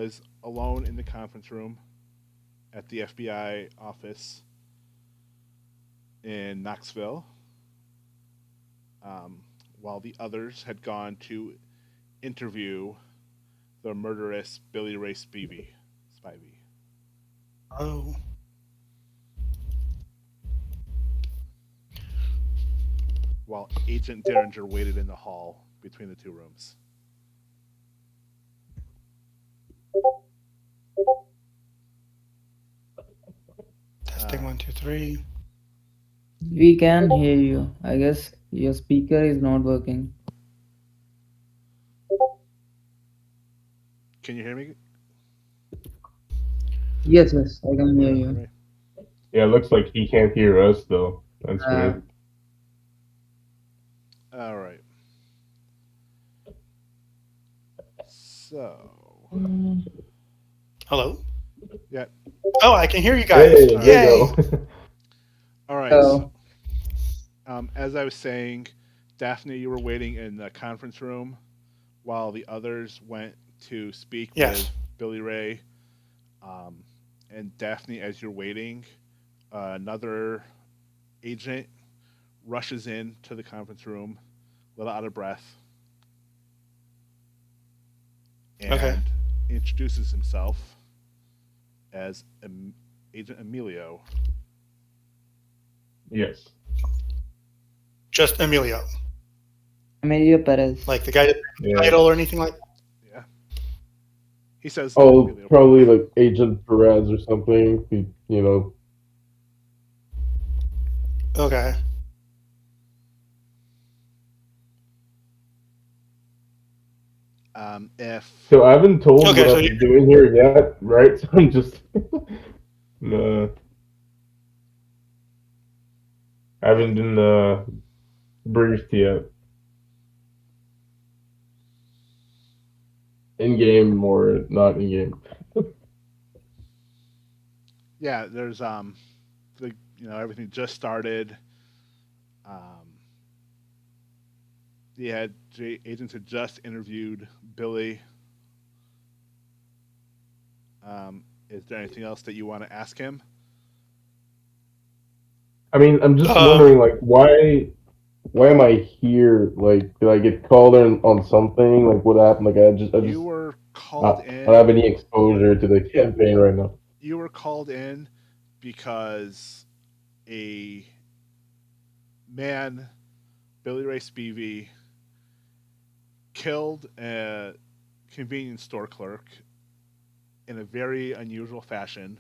was alone in the conference room at the FBI office in Knoxville, um, while the others had gone to interview the murderous Billy Ray Spivy. Spivey. Oh. While Agent Derringer waited in the hall between the two rooms. Testing Uh, 1, 2, 3. We can hear you. I guess your speaker is not working. can you hear me? Yes, I can hear Yeah, you. right. Yeah, it looks like he can't hear us though. That's Uh, weird. All right. So, Hello? yeah. Oh, I can hear you guys. Hey, All there right. you Yay. go. All right. So, so, as I was saying, Daphne, you were waiting in the conference room while the others went to speak with Yes. Billy Ray. Um, and Daphne, as you're waiting, another agent rushes in to the conference room, a little out of breath, Okay. and introduces himself as Agent Emilio. Yes. Just Emilio. Emilio Perez. Like the guy that Yeah. title or anything like Yeah. He says Oh, Emilio probably Perez. like Agent Perez or something. You know. that? Okay. If So I haven't told what Okay, so you I'm doing here yet, right? So I'm just uh, I haven't been briefed yet. In game or not in game. yeah, there's the everything just started. Um, agents had just interviewed Billy. Is there anything else that you want to ask him? I mean, I'm just um wondering, like, why am I here? Like, did I get called in on something? Like, what happened? Like, You were called I don't have in. any exposure to the campaign right now. You were called in because a man, Billy Ray Spivy, killed a convenience store clerk in a very unusual fashion,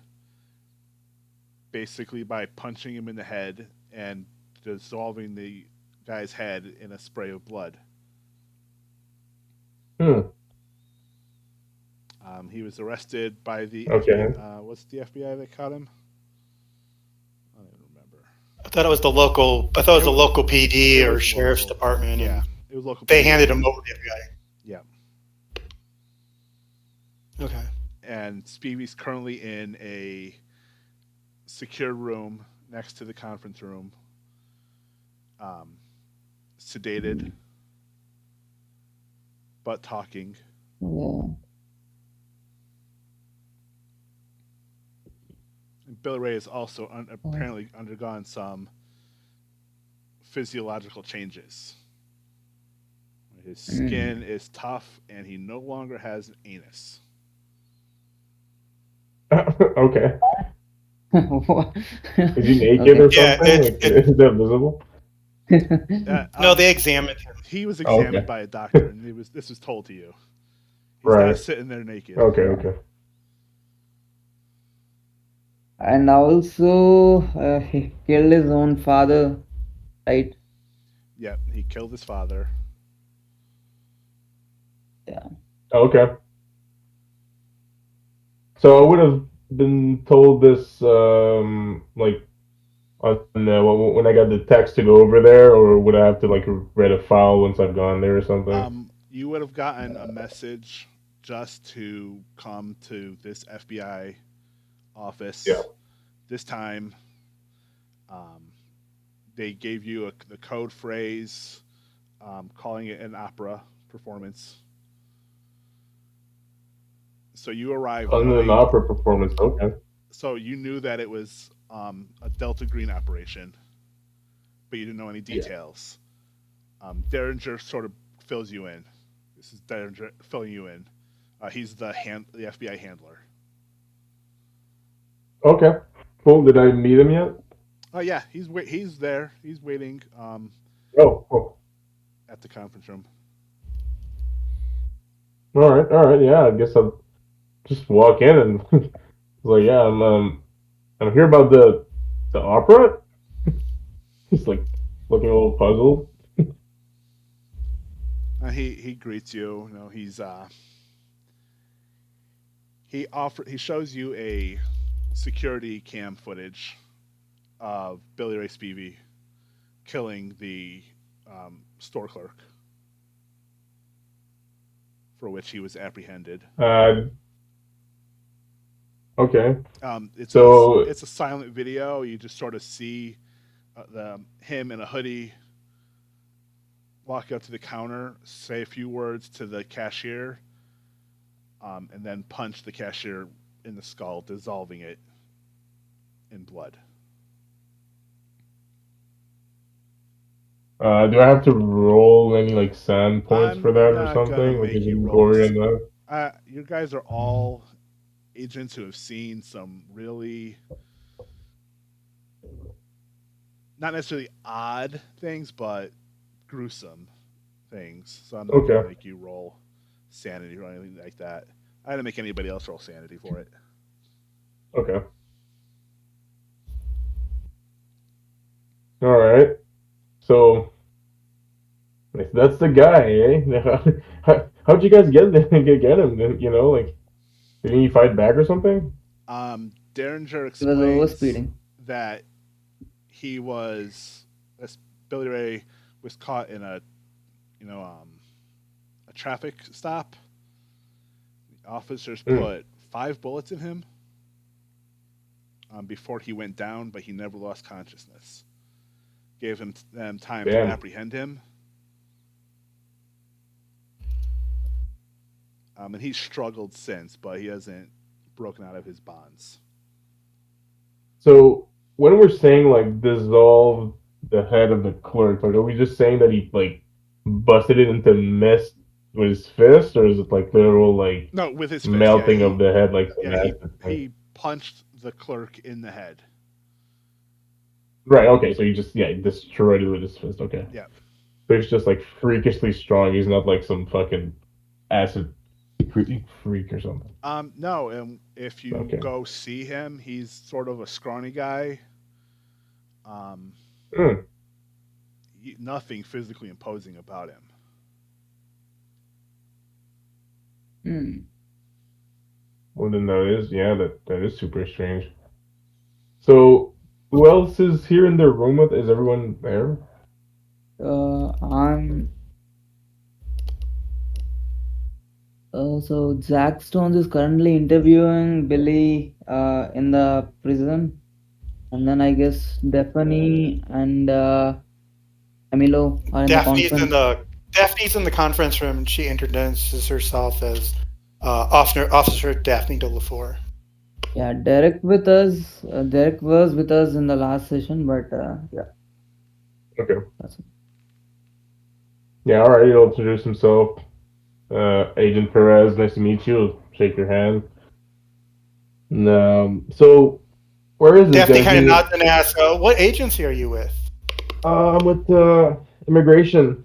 basically by punching him in the head and dissolving the guy's head in a spray of blood. Hmm. He was arrested by the FBI. Okay. What's the FBI that caught him? I don't even remember. I thought it was It, the local PD it or was sheriff's local. department, Yeah, and it was local they PD. handed him over to the Yeah, FBI. Okay. and Speevy's currently in a secure room next to the conference room, um, sedated but talking. Yeah. And Billy Ray has also apparently undergone some physiological changes. His Mm. skin is tough, and he no longer has an anus. Okay. What? Is he naked Okay. or Yeah, something? Like, is that visible? Uh, no, um, they examined him. he was Oh, examined okay. by a doctor, and this was told to you. He's not Right. sitting there naked. Okay. Okay. And also, he killed his own father, right? Yep, he killed his father. Yeah. Okay. So I would have been told this, like on when I got the text to go over there, or would I have to like read a file once I've gone there or something? You would have gotten a message just to come to this FBI Yeah. office. This time, um, they gave you the code phrase, calling it an opera performance. So you arrived Other than an knowing. opera performance, okay. So you knew that it was a Delta Green operation, but you didn't know any Yeah. details. Derringer sort of fills you in. This is Derringer filling you in. He's the FBI handler. Okay. Cool. Did I meet him yet? Oh yeah, he's there. He's waiting Oh, cool. at the conference room. All right, all right. Yeah, I guess I'll just walk in and it's like, yeah, I'm here about the opera. He's like looking a little puzzled. He greets you. You know, he shows you a security cam footage of Billy Ray Spivy killing the store clerk, for which he was apprehended. Okay. It's So, a silent video. You just sort of see him in a hoodie walk up to the counter, say a few words to the cashier, and then punch the cashier in the skull, dissolving it in blood. do I have to roll any like sand points for I'm that or not gonna something? Like, make is you it roll. gory enough? You guys are all agents who have seen some really not necessarily odd things, but gruesome things. So I'm not Okay. gonna make you roll sanity or anything like that. I didn't make anybody else roll sanity for it. Okay. All right. So that's the guy, eh? How'd you guys get him? You know, like, didn't he fight back or something? Derringer He was explains overspeeding. that he was as Billy Ray was caught in a a traffic stop. The officers put 5 bullets in him before he went down, but he never lost consciousness. Gave them time to Damn. apprehend him. And he's struggled since, but he hasn't broken out of his bonds. So when we're saying like dissolve the head of the clerk, like are we just saying that he like busted it into mist with his fist, or is it like literal like No, with his fist. Yeah, melting of the head like some acid thing? he punched the clerk in the head. Right, okay, so he just destroyed it with his fist, okay. Yeah. So he's just like freakishly strong, he's not like some fucking acid freak or something. No, and if you Okay. go see him, he's sort of a scrawny guy. Mm. Nothing physically imposing about him. Hmm. Well then that is super strange. So who else is here in the room with is everyone there? I'm so Zach Stones is currently interviewing Billy in the prison, and then I guess Stephanie and Emilio are in the conference. Daphne's in the conference room, and she introduces herself as Officer Daphne de LaFour. Yeah, Derek with us. Derek was with us in the last session, but yeah, Okay. that's it. Yeah, alright, he'll introduce himself. Agent Perez, nice to meet you. I'll shake your hand. And, so where is this Daphne guy? kind of nods and asks, "What agency are you with?" I'm with immigration.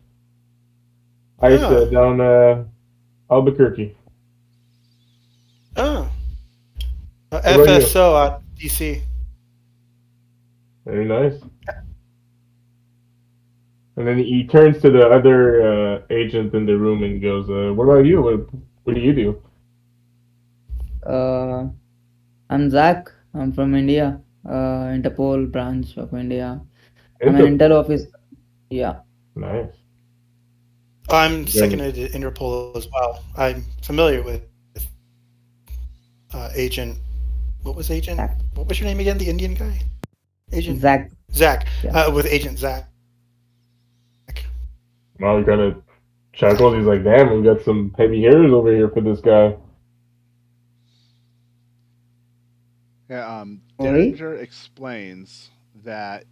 ICE down Albuquerque. Oh. What about you? FSO at DC. Very nice. And then he turns to the other agent in the room and goes, "What about you? What do you do?" I'm Zach. I'm from India, Interpol branch of India. I'm an Interpol. Intel officer. Yeah, Nice. I'm Then seconded to Interpol as well. I'm familiar with Agent. What was Agent? Zach. What was your name again? The Indian guy? Agent Zach. Zach. Yeah. With Agent Zach. well, he kind of chuckles. He's like, "Damn, we got some heavy hitters over here for this guy." Yeah, Sorry. Derringer explains that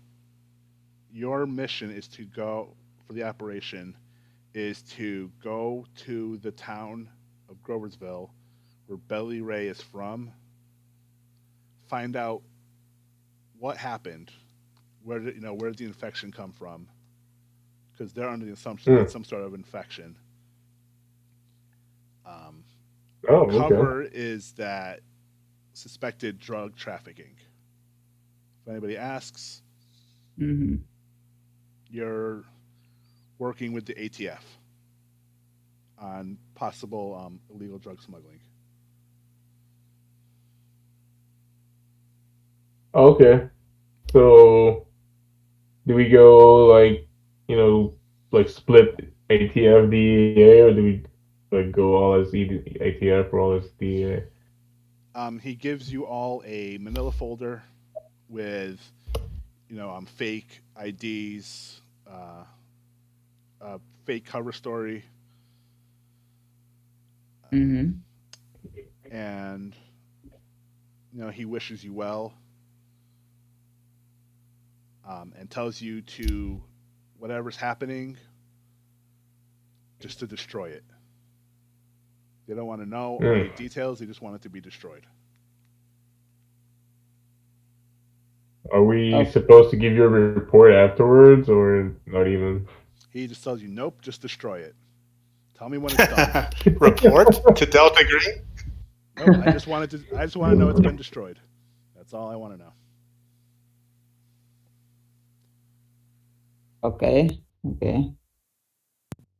your mission is to go for the operation is to go to the town of Gloversville, where Billy Ray is from, find out what happened, where did the infection come from, because they're under the assumption Hmm. it's some sort of infection. Um, Oh, okay. cover is that suspected drug trafficking. If anybody asks, Mm-hmm. you're working with the ATF on possible illegal drug smuggling. Okay. So do we go like, like split ATF DEA, or do we like go all as ATF or all as DEA? He gives you all a manila folder with, fake IDs, a fake cover story, Mm-hmm. and he wishes you well, and tells you to whatever's happening, just to destroy it. They don't want to know Hmm. any details. They just want it to be destroyed. Are we Oh, supposed to give you a report afterwards, or not even? He just tells you, nope, just destroy it. Tell me when it's done. Report to Delta Green. Nope, I just want to know it's been destroyed. That's all I want to know. okay. Okay.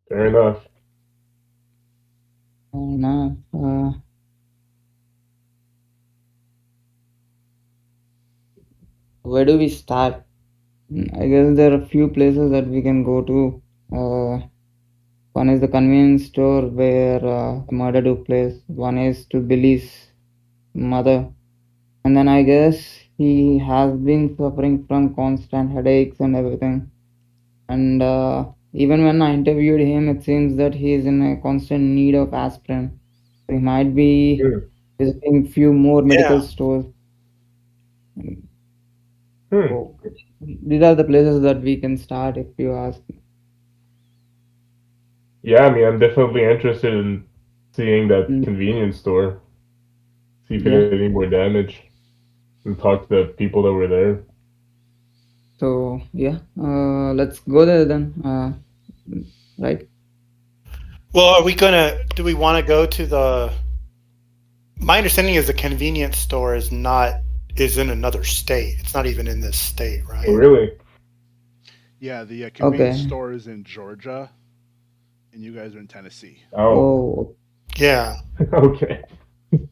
Fair enough. Enough. Where do we start? I guess there are a few places that we can go to. One is the convenience store where the murder took place. One is to Billy's mother. And then I guess he has been suffering from constant headaches and everything. And even when I interviewed him, it seems that he is in a constant need of aspirin. So he might be Hmm. visiting few more medical Yeah. stores. Hmm. So these are the places that we can start if you ask me. Yeah, I mean, I'm definitely interested in seeing that Mm, convenience store, see if it yeah. had any more damage, and talk to the people that were there. So yeah, let's go there then. Right? Well, are we gonna? Do we want to go to the? My understanding is the convenience store is in another state. It's not even in this state, Oh, right? really? Yeah, the convenience Okay. store is in Georgia, and you guys are in Tennessee. Oh, Oh, Yeah. okay.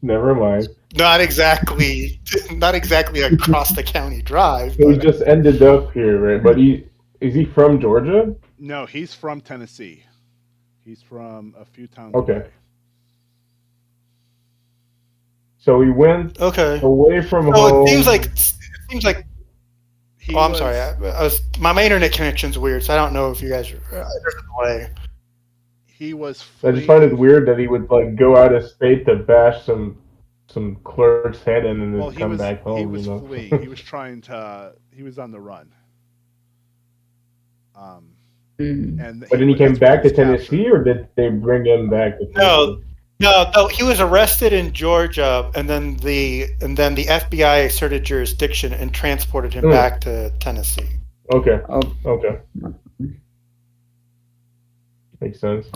Never mind. Not exactly. Not exactly across the county drive, So he but just ended up here, right? But is he from Georgia? No, he's from Tennessee. He's from a few towns Okay. away. So he went okay. away from So it seems like home. it seems like. He Oh, I'm sorry. was My internet connection's weird, so I don't know if you guys are there's a delay. he was I just find it fleeing. weird that he would like go out of state to bash some clerk's head in and Well, then come back he home, you was know. fleeing. He was on the run. Um, mm. and But then he came that's when he back was to captured. Tennessee, or did they bring him back to No, Tennessee? no. He was arrested in Georgia, and then the FBI asserted jurisdiction and transported him Hmm. back to Tennessee. Okay. Oh, Okay. Makes sense.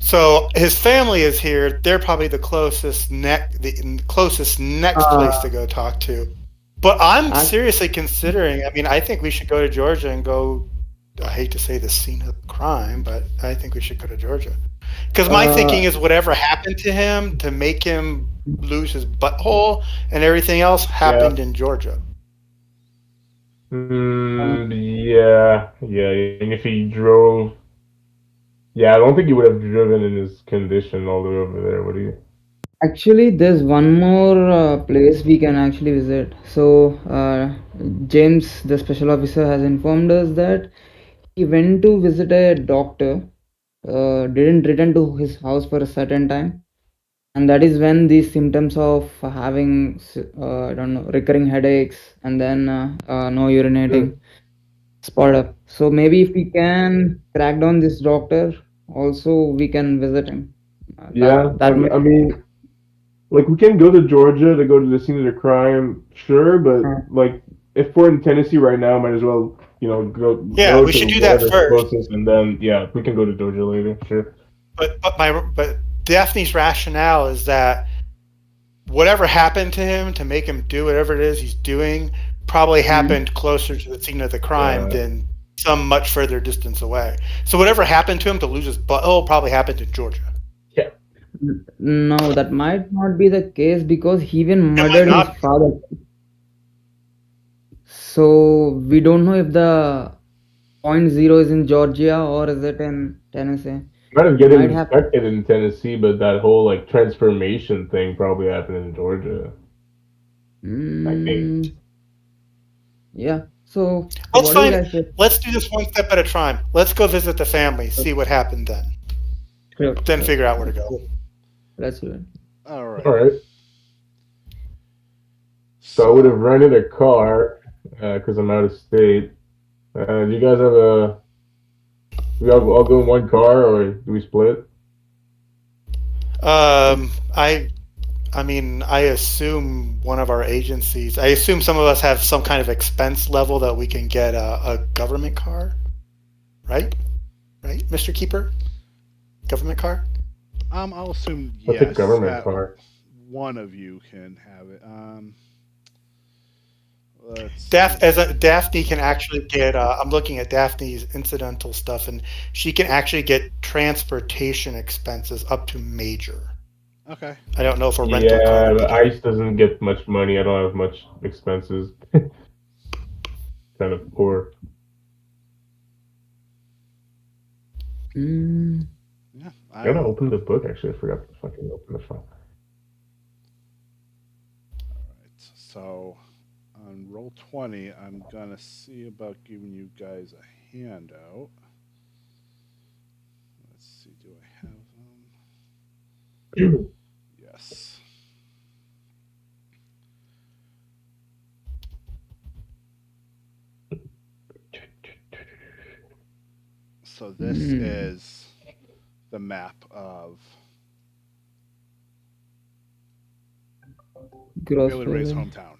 So his family is here. They're probably the closest next uh, place to go talk to. But I'm act, seriously considering. I mean, I think we should go to Georgia and go. I hate to say the scene of the crime, but I think we should go to Georgia. Because my thinking uh, is whatever happened to him to make him lose his butthole and everything else Yeah. happened in Georgia. Yeah. Yeah. And if he drove, yeah, I don't think he would have driven in his condition all the way over there, would he? actually, there's one more place we can actually visit. So, James, the special officer, has informed us that he went to visit a doctor, didn't return to his house for a certain time, and that is when these symptoms of having I don't know, recurring headaches and then no urinating spot up. So maybe if we can crack down this doctor, also we can visit him. Yeah, That might. I mean, like we can go to Georgia to go to the scene of the crime, sure, but like if we're in Tennessee right now, might as well, Yeah, go we to should do that whatever's first. closest, and then yeah, we can go to Georgia later, sure. But Daphne's rationale is that whatever happened to him to make him do whatever it is he's doing probably happened closer to the scene of the crime Yeah. than some much further distance away. So whatever happened to him to lose his butthole probably happened in Georgia. Yeah. No, that might not be the case because he even might murdered his not. father. So we don't know if the point zero is in Georgia or is it in Tennessee. Might have It get him might happen. infected in Tennessee, but that whole like transformation thing probably happened in Georgia. I think. Yeah. So Let's what do you find. guys say? Let's do this one step at a time. Let's go visit the family, see what happened then, Sure, then sure. figure out where to go. Let's do it. All right. All right. So I would have rented a car because I'm out of state. Do you guys have a? We all go in one car, or do we split? I mean, I assume one of our agencies. I assume some of us have some kind of expense level that we can get a government car, right? Right, Mr. Keeper? Government car? I'll assume What's yes. a government car? One of you can have it. Let's Daphne can actually get. I'm looking at Daphne's incidental stuff, and she can actually get transportation expenses up to major. Okay. I don't know if a rental car. Yeah, Would but be ICE doesn't get much money. I don't have much expenses. Kind of poor. Yeah. I gotta open the book. Actually, I forgot to fucking open the file. Alright, so on roll 20, I'm gonna see about giving you guys a handout. Let's see, do I have them? Yes. So this is the map of Billy Ray's Grossville. hometown.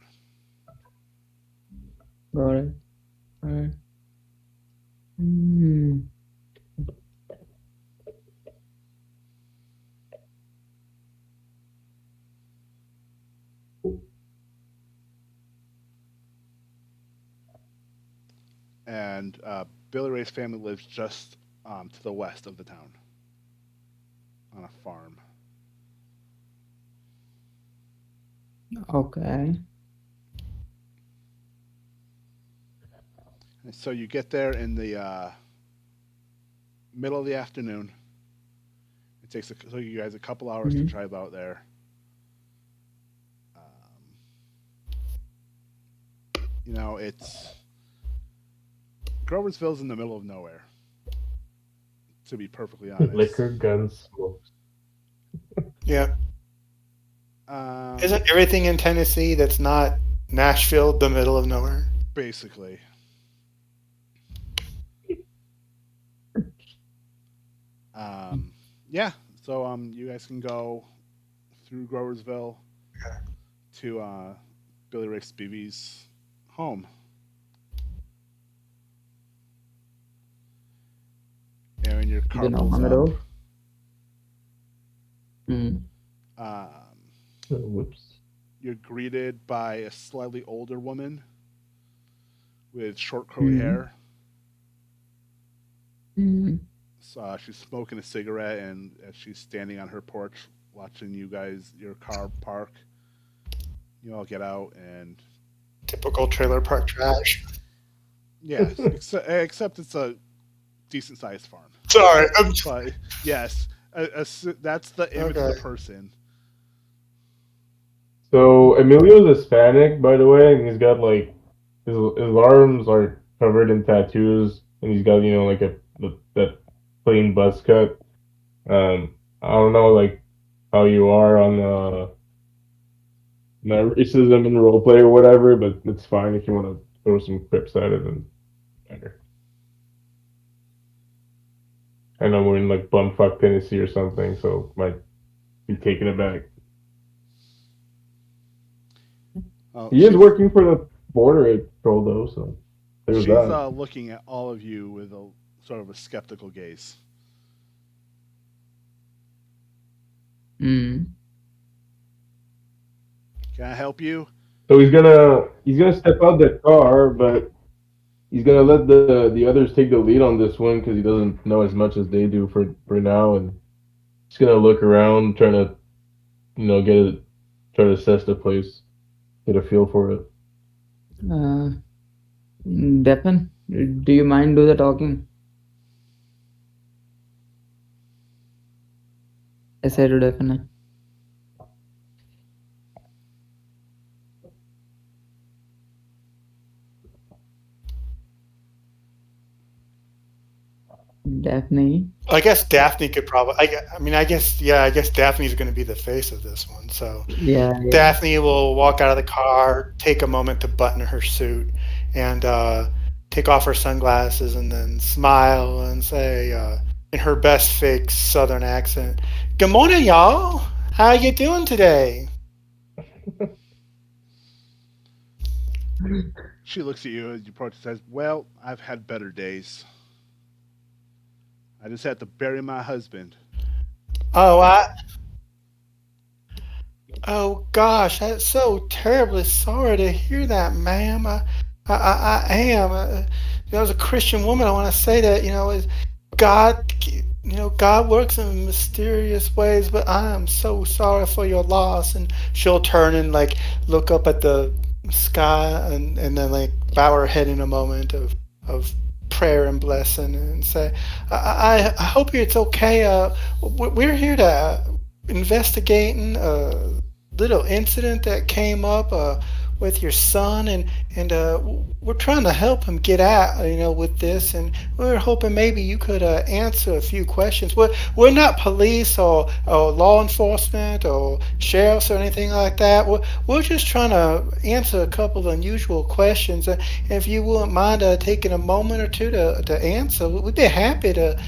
Got it. All right. And Billy Ray's family lives just to the west of the town on a farm. Okay. And so you get there in the middle of the afternoon. It takes you guys a couple hours to drive out there. It's Gloversville's in the middle of nowhere. To be perfectly honest, Liquor, guns, smokes. Yeah. Isn't everything in Tennessee that's not Nashville the middle of nowhere? Basically. Yeah. So you guys can go through Gloversville to Billy Ray Spivy's home. And when your car pulls up, Whoops. you're greeted by a slightly older woman with short curly hair. So she's smoking a cigarette, and as she's standing on her porch watching your car park, you all get out and Typical trailer park trash. yes, except it's a decent sized farm. Sorry. But yes, that's the image of the person. So Emilio's Hispanic, by the way, and he's got like his arms are covered in tattoos, and he's got like that plain buzz cut. I don't know, like how you are on not racism and roleplay or whatever, but it's fine if you want to throw some quips at it and better. I know we're in like bumfuck Tennessee or something, so might be taken aback. He is She's working for the border patrol though, so there's she's that. looking at all of you with a sort of a skeptical gaze. Hmm. Can I help you? So he's gonna step out the car, but he's gonna let the others take the lead on this one because he doesn't know as much as they do for now, and he's gonna look around, trying to try to assess the place, get a feel for it. Uh, Defen, do you mind do the talking? I said to Defen. Daphne. I guess Daphne could probably. I mean, I guess yeah. I guess Daphne's going to be the face of this one. So Yeah, yeah. Daphne will walk out of the car, take a moment to button her suit, and take off her sunglasses, and then smile and say, in her best fake Southern accent, "Good morning, y'all. How you doing today?" She looks at you as you approach and says, "Well, I've had better days. I just had to bury my husband." Oh, oh gosh, I'm so terribly sorry to hear that, ma'am. I am. As a Christian woman, I want to say that God, God works in mysterious ways, but I am so sorry for your loss. And she'll turn and like look up at the sky and then like bow her head in a moment of prayer and blessing and say, I hope it's okay. We're here to investigating a little incident that came up with your son, and we're trying to help him get out, with this, and we're hoping maybe you could answer a few questions. We're not police or law enforcement or sheriffs or anything like that. We're just trying to answer a couple of unusual questions. If you wouldn't mind taking a moment or two to answer, we'd be happy to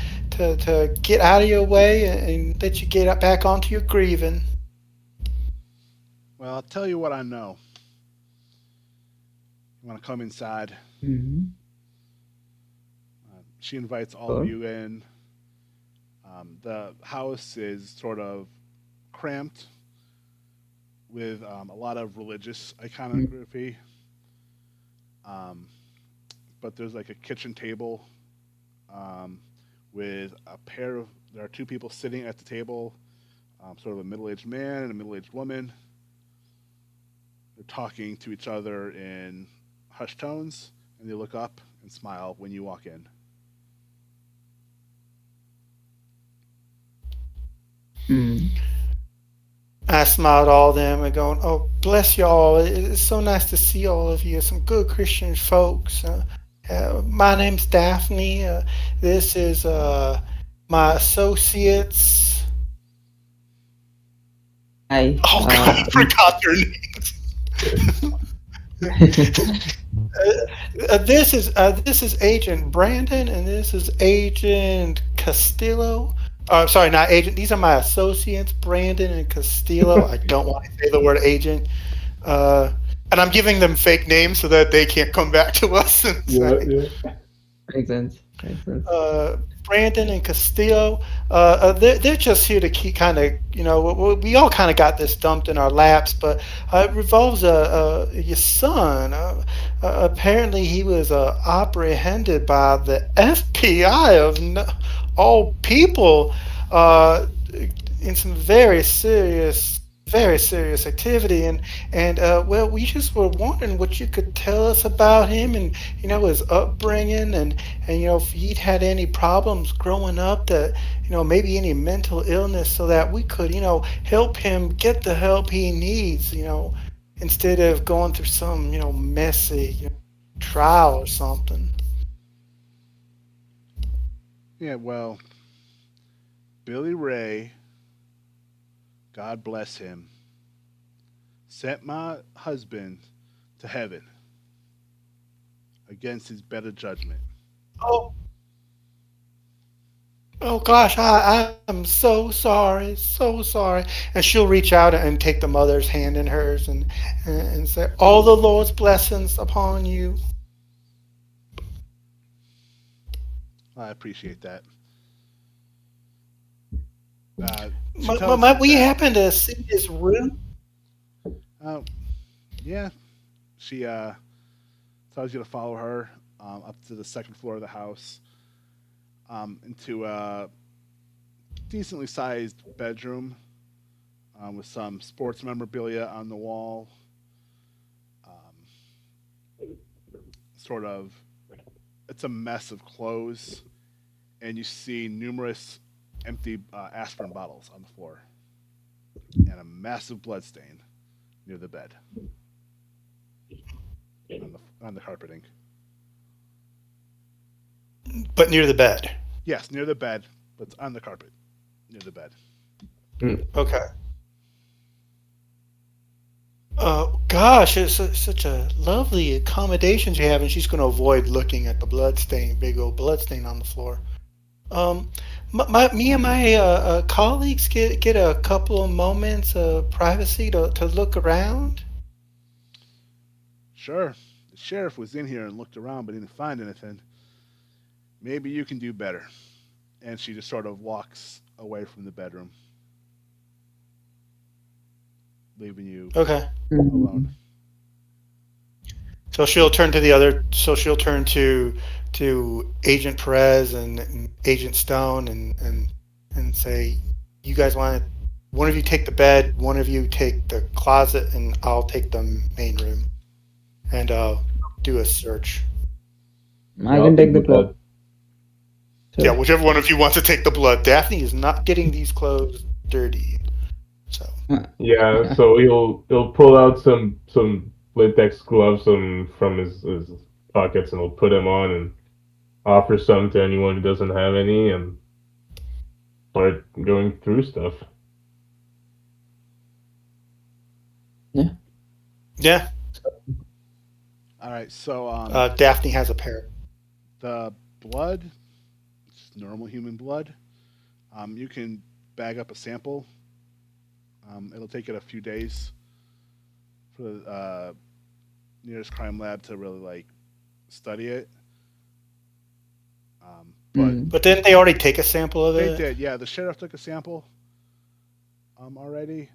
get out of your way and let you get back onto your grieving. Well, I'll tell you what I know. You want to come inside? Mm-hmm. She invites all of Sure. you in. The house is sort of cramped with a lot of religious iconography. Um, but there's like a kitchen table um, with a pair of. There are two people sitting at the table, sort of a middle-aged man and a middle-aged woman. They're talking to each other in hushed tones, and they look up and smile when you walk in. Mm. I smiled at all of them and going, "Oh, bless you all. It's so nice to see all of you. Some good Christian folks. My name's Daphne. This is my associates." Hi. Oh, God, I forgot their name. This is Agent Brandon, and this is Agent Castillo. Sorry, not agent. These are my associates, Brandon and Castillo. I don't want to say the word agent. Uh, and I'm giving them fake names so that they can't come back to us and Yeah, say, yeah. Makes sense. Makes sense. Brandon and Castillo, they're just here to keep kind of, we all kind of got this dumped in our laps, but it revolves your son. Apparently, he was apprehended by the FBI of all people uh, in some very serious activity, and well, we just were wondering what you could tell us about him and his upbringing, and if he'd had any problems growing up, that maybe any mental illness, so that we could help him get the help he needs, instead of going through some messy trial or something. Yeah, well, Billy Ray God bless him, sent my husband to heaven against his better judgment. Oh, oh gosh, I'm so sorry, so sorry. And she'll reach out and take the mother's hand in hers and say, all the Lord's blessings upon you. I appreciate that. She tells Might you we that, happen to see his room? uh, yeah, she tells you to follow her up to the second floor of the house, into a decently sized bedroom with some sports memorabilia on the wall, um, sort of. It's a mess of clothes, and you see numerous empty aspirin bottles on the floor, and a massive blood stain near the bed on the carpeting. But near the bed. Yes, near the bed, but it's on the carpet near the bed. Hmm. Okay. Gosh, it's such a lovely accommodations you have, and she's going to avoid looking at the blood stain, big old blood stain on the floor. Um, me and my colleagues get a couple of moments of privacy to look around. Sure, the sheriff was in here and looked around, but didn't find anything. Maybe you can do better. And she just sort of walks away from the bedroom, leaving you Okay. alone. Mhm. So she'll turn to the other. So she'll turn to Agent Perez and Agent Stone and say, "You guys want to? One of you take the bed. One of you take the closet, and I'll take the main room and do a search." Yeah, I I'll can take take the the cloth. bed. Yeah, Sure. whichever one of you wants to take the blood. Daphne is not getting these clothes dirty. So Yeah, so he'll pull out some latex gloves from his pockets and he'll put them on and offer some to anyone who doesn't have any and start going through stuff. Yeah. yeah, All right, so Daphne has a pair. the blood, it's normal human blood. You can bag up a sample. It'll take it a few days for the nearest crime lab to really like study it. But Mm. But didn't they already take a sample of they it? did, yeah. The sheriff took a sample already.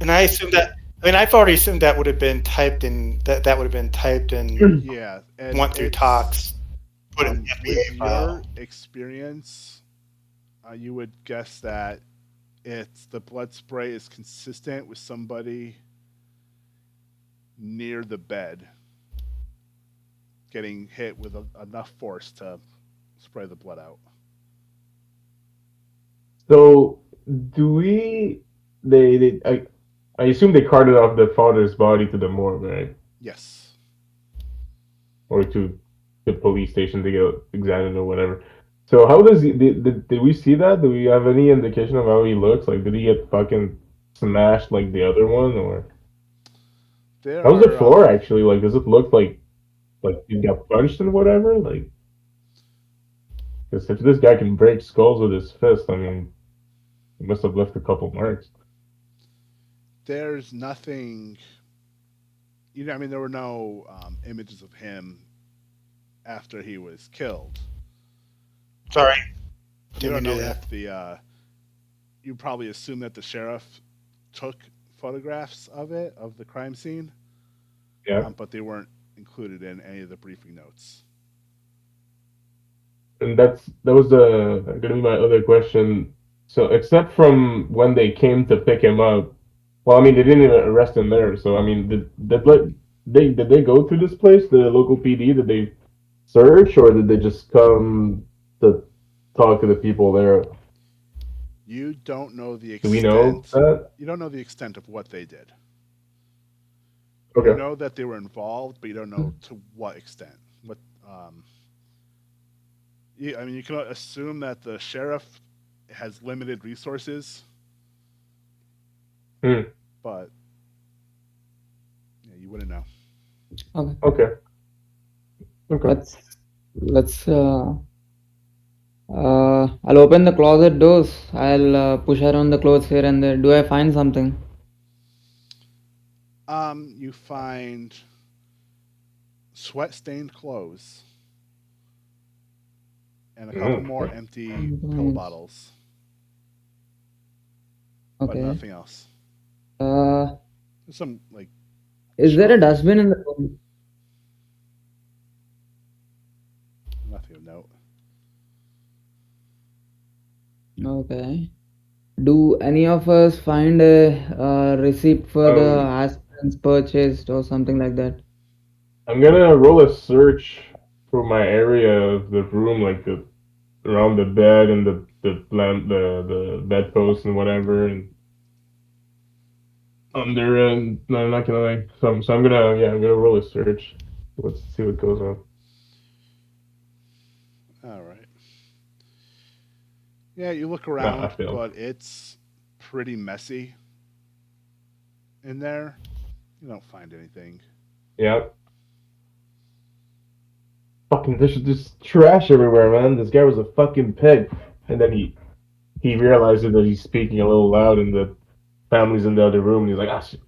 And I assume that. I mean, I've already assumed that would have been typed in. That would have been typed and Yeah, and went through it's tox, put in the with FDA your file. experience, you would guess that it's the blood spray is consistent with somebody near the bed getting hit with enough force to spray the blood out. So do we they I assume they carted off the father's body to the morgue, right? Yes, Or to the police station to get examined or whatever. So how does he did we see that? Do we have any indication of how he looks? Like did he get fucking smashed like the other one or there how's the are. floor actually? Like does it look like he got punched and whatever? Like because if this guy can break skulls with his fist, I mean he must have left a couple marks. There's nothing. I mean, there were no images of him after he was killed. Sorry, Um, you didn't don't mean to know do if that. the. You probably assume that the sheriff took photographs of it of the crime scene, Yeah. but they weren't included in any of the briefing notes. And that was the gonna be my other question. So except from when they came to pick him up, well, I mean they didn't even arrest him there. So I mean, did they go to this place, the local PD? Did they search, or did they just come to talk to the people there? You don't know the Do we know extent. that? You don't know the extent of what they did. You Okay. know that they were involved, but you don't know to what extent. What um, I mean, you can assume that the sheriff has limited resources, Hmm. but yeah, you wouldn't know. Okay. Okay. Okay. Let's I'll open the closet doors. I'll push around the clothes here and there. Do I find something? You find sweat-stained clothes and a couple more empty pill bottles, but Okay. nothing else. Uh, There's some like is there a chalk, dustbin in the room? nothing of note. Okay. Do any of us find a receipt for the Um, aspirins purchased or something like that? I'm gonna roll a search for my area of the room, like the around the bed and the lamp, the bedpost and whatever, and under and no, I'm not gonna like. So I'm gonna I'm gonna roll a search. Let's see what goes on. All right. Yeah, you look Nah, I around, failed. but it's pretty messy in there. You don't find anything. Yeah. Fucking there's just trash everywhere, man. This guy was a fucking pig, and then he realizes that he's speaking a little loud, and the family's in the other room, and he's like, ah, shit.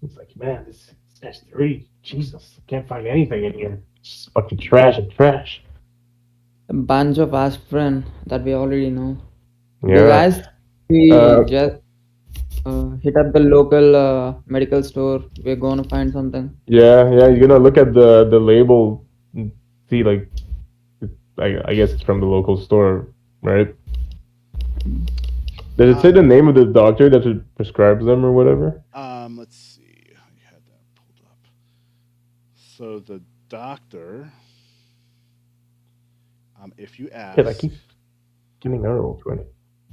He's like, man, this guy's dirty. Jesus, I can't find anything in here. It's fucking trash and trash. A bunch of aspirin that we already know. Do you Yeah. guys we Uh, just hit up the local medical store? We're gonna find something. yeah. You're gonna look at the label and see like I guess it's from the local store, right? Does it say the Um, name of the doctor that prescribes them or whatever? let's see. I had that pulled up. So the doctor, if you Shit, I ask, keep getting out of 20.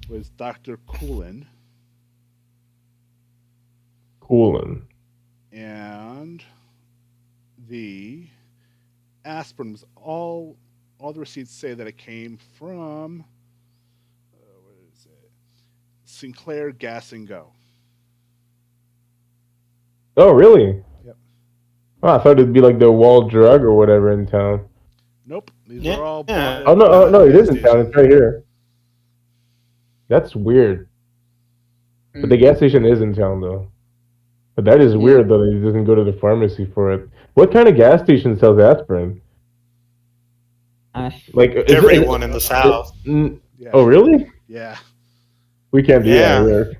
was Dr. Coolin, Coolin. and the aspirin was all the receipts say that it came from what is it? Sinclair Gas and Go. Oh, really? Yep. Oh, I thought it'd be like the wall drug or whatever in town. Nope. These are all bought Yeah. Oh at no, the no, it gas is in town. station. It's right here. That's weird. But the Mm. gas station is in town though. But that is Yeah. weird though that he doesn't go to the pharmacy for it. What kind of gas station sells aspirin? Uh, Like, is Everyone in the Uh, South. yeah. oh, really? Yeah. We can't do that Yeah. here.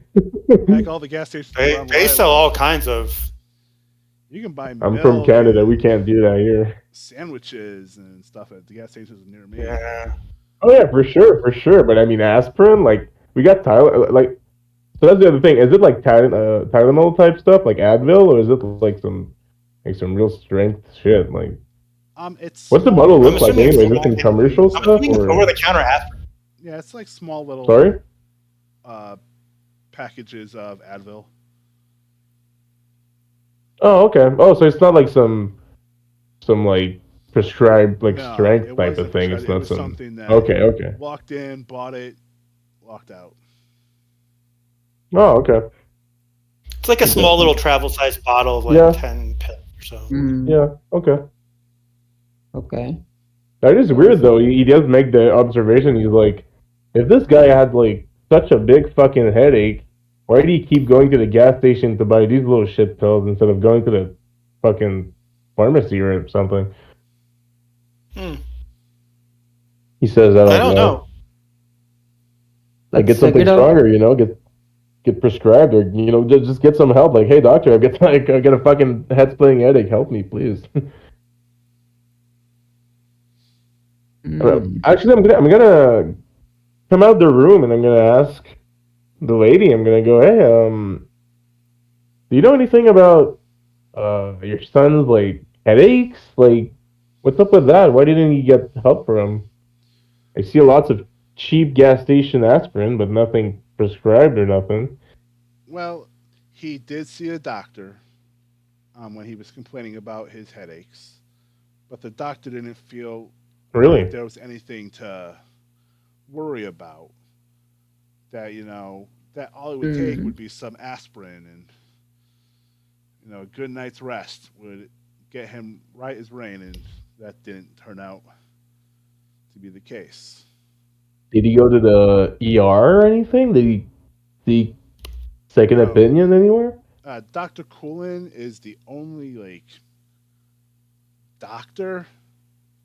Heck, all the gas stations They around where they I sell live, all kinds of. you can buy I'm from milk Canada. We and can't do that here. sandwiches and stuff at the gas stations near me. Yeah. Oh yeah, for sure. But I mean, aspirin, like we got Tyler, like so that's the other thing. Is it like Tylenol type stuff, like Advil, or is it like some real strength shit? Like, It's what's the small bottle I'm look like assuming little. it's anyway? Is it all. some commercial I'm stuff assuming it's over or? the counter aspirin. Yeah, it's like small little Sorry. packages of Advil. Oh, okay. Oh, so it's not like some like prescribed like No, strength it type of wasn't thing. prescribed. It's It not was some. something that Okay, okay. walked in, bought it, walked out. Oh, okay. It's like a small little travel size bottle of like Yeah, 10 pills or so. mm, yeah. Okay. okay. That is weird though. He does make the observation. He's like, if this guy had like such a big fucking headache, why did he keep going to the gas station to buy these little shit pills instead of going to the fucking pharmacy or something? Hmm. He says, I I don't don't know. know. Like Let's get check something it out. stronger, get prescribed or just get some help. Like, hey doctor, I get a fucking head splitting headache. Help me, please. Mm, Actually, I'm gonna come out the room and I'm gonna ask the lady. I'm gonna go, hey, do you know anything about your son's like headaches? Like, what's up with that? Why didn't you get help for him? I see lots of cheap gas station aspirin, but nothing prescribed or nothing. Well, he did see a doctor when he was complaining about his headaches, but the doctor didn't feel like Really? there was anything to worry about. That that all it would take would Mm. be some aspirin, and a good night's rest would get him right as rain, and that didn't turn out to be the case. Did he go to the ER or anything? Did he seek second No, opinion anywhere? Dr. Coolin is the only doctor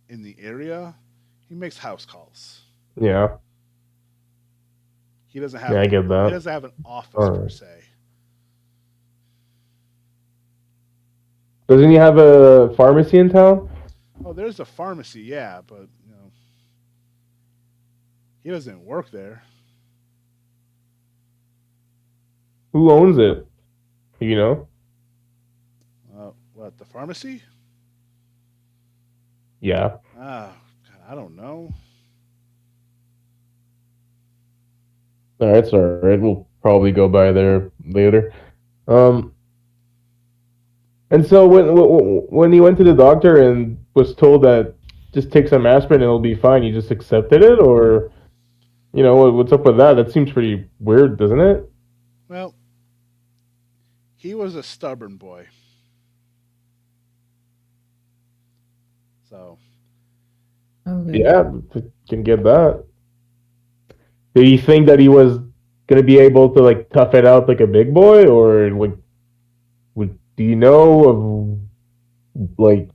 in the area. He makes house calls. Yeah, He doesn't yeah, have I get he that. doesn't have an office All per right. se. Doesn't he have a pharmacy in town? Oh, there's a pharmacy, yeah, but he doesn't work there. Who owns it? You know? What, the pharmacy? Yeah. Ah, I don't know. All right, it's all right. We'll probably go by there later. Um, and so when he went to the doctor and was told that just take some aspirin and it'll be fine, you just accepted it, or what's up with that? That seems pretty weird, doesn't it? Well, he was a stubborn boy, so Okay. Yeah, can get that. Did you think that he was gonna be able to like tough it out like a big boy, or like do you know of like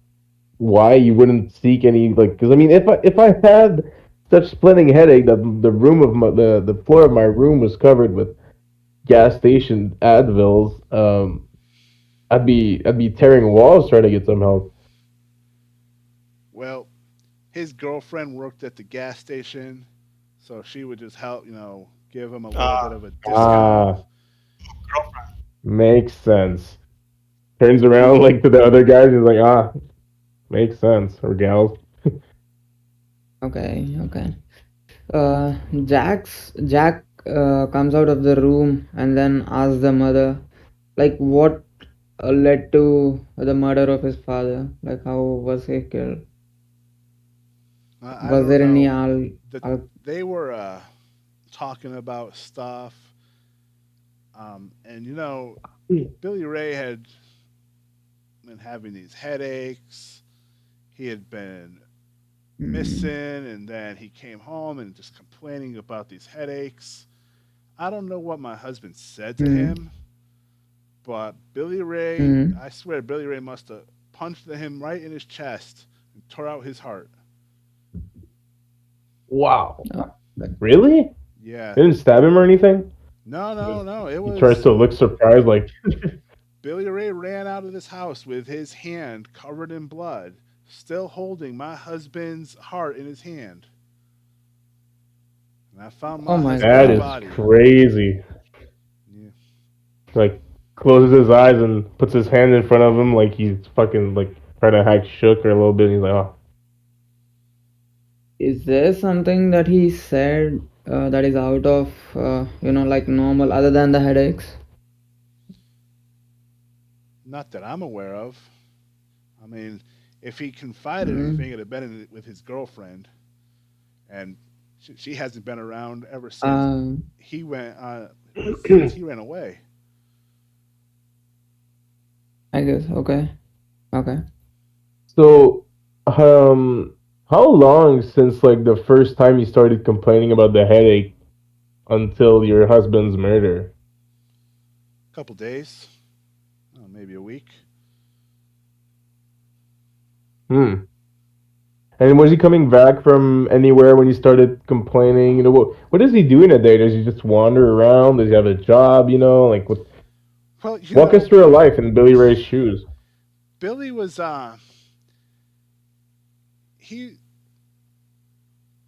why you wouldn't seek any like? Because I mean, if I had such splitting headache that the room of the floor of my room was covered with gas station Advils, I'd be tearing walls trying to get some help. well, his girlfriend worked at the gas station, so she would just help, give him a little bit of a discount. Ah, makes sense. Turns around like to the other guys. He's like, makes sense. Or gals. Okay. Okay. Jack comes out of the room and then asks the mother, like, what led to the murder of his father? Like, how was he killed? I Was don't there any know. al? The, al- they were talking about stuff, and Billy Ray had been having these headaches. He had been missing, Mm, and then he came home and just complaining about these headaches. I don't know what my husband said to mm, him, but Billy Ray, mm. I swear, Billy Ray must have punched him right in his chest and tore out his heart. Wow. Oh, but- Really? Yeah. They didn't stab him or anything? No, no, no. It He tries was to look surprised, like, Billy Ray ran out of this house with his hand covered in blood, still holding my husband's heart in his hand. And I found oh my my that husband's God. is body. crazy. Yeah. Like, closes his eyes and puts his hand in front of him like he's fucking, like, trying to hack shook or a little bit. He's like, oh. Is there something that he said that is out of, like normal, other than the headaches? Not that I'm aware of. I mean, if he confided anything, Mm. it'd have been with his girlfriend, and she hasn't been around ever since Um, he went. Since he ran away. I guess. Okay. Okay. So, how long since, like, the first time you started complaining about the headache until your husband's murder? A couple days, maybe a week. Hmm. And was he coming back from anywhere when you started complaining? What is he doing a day? Does he just wander around? Does he have a job? Like what? Well, Walk us through a life in Billy Ray's shoes. Billy was he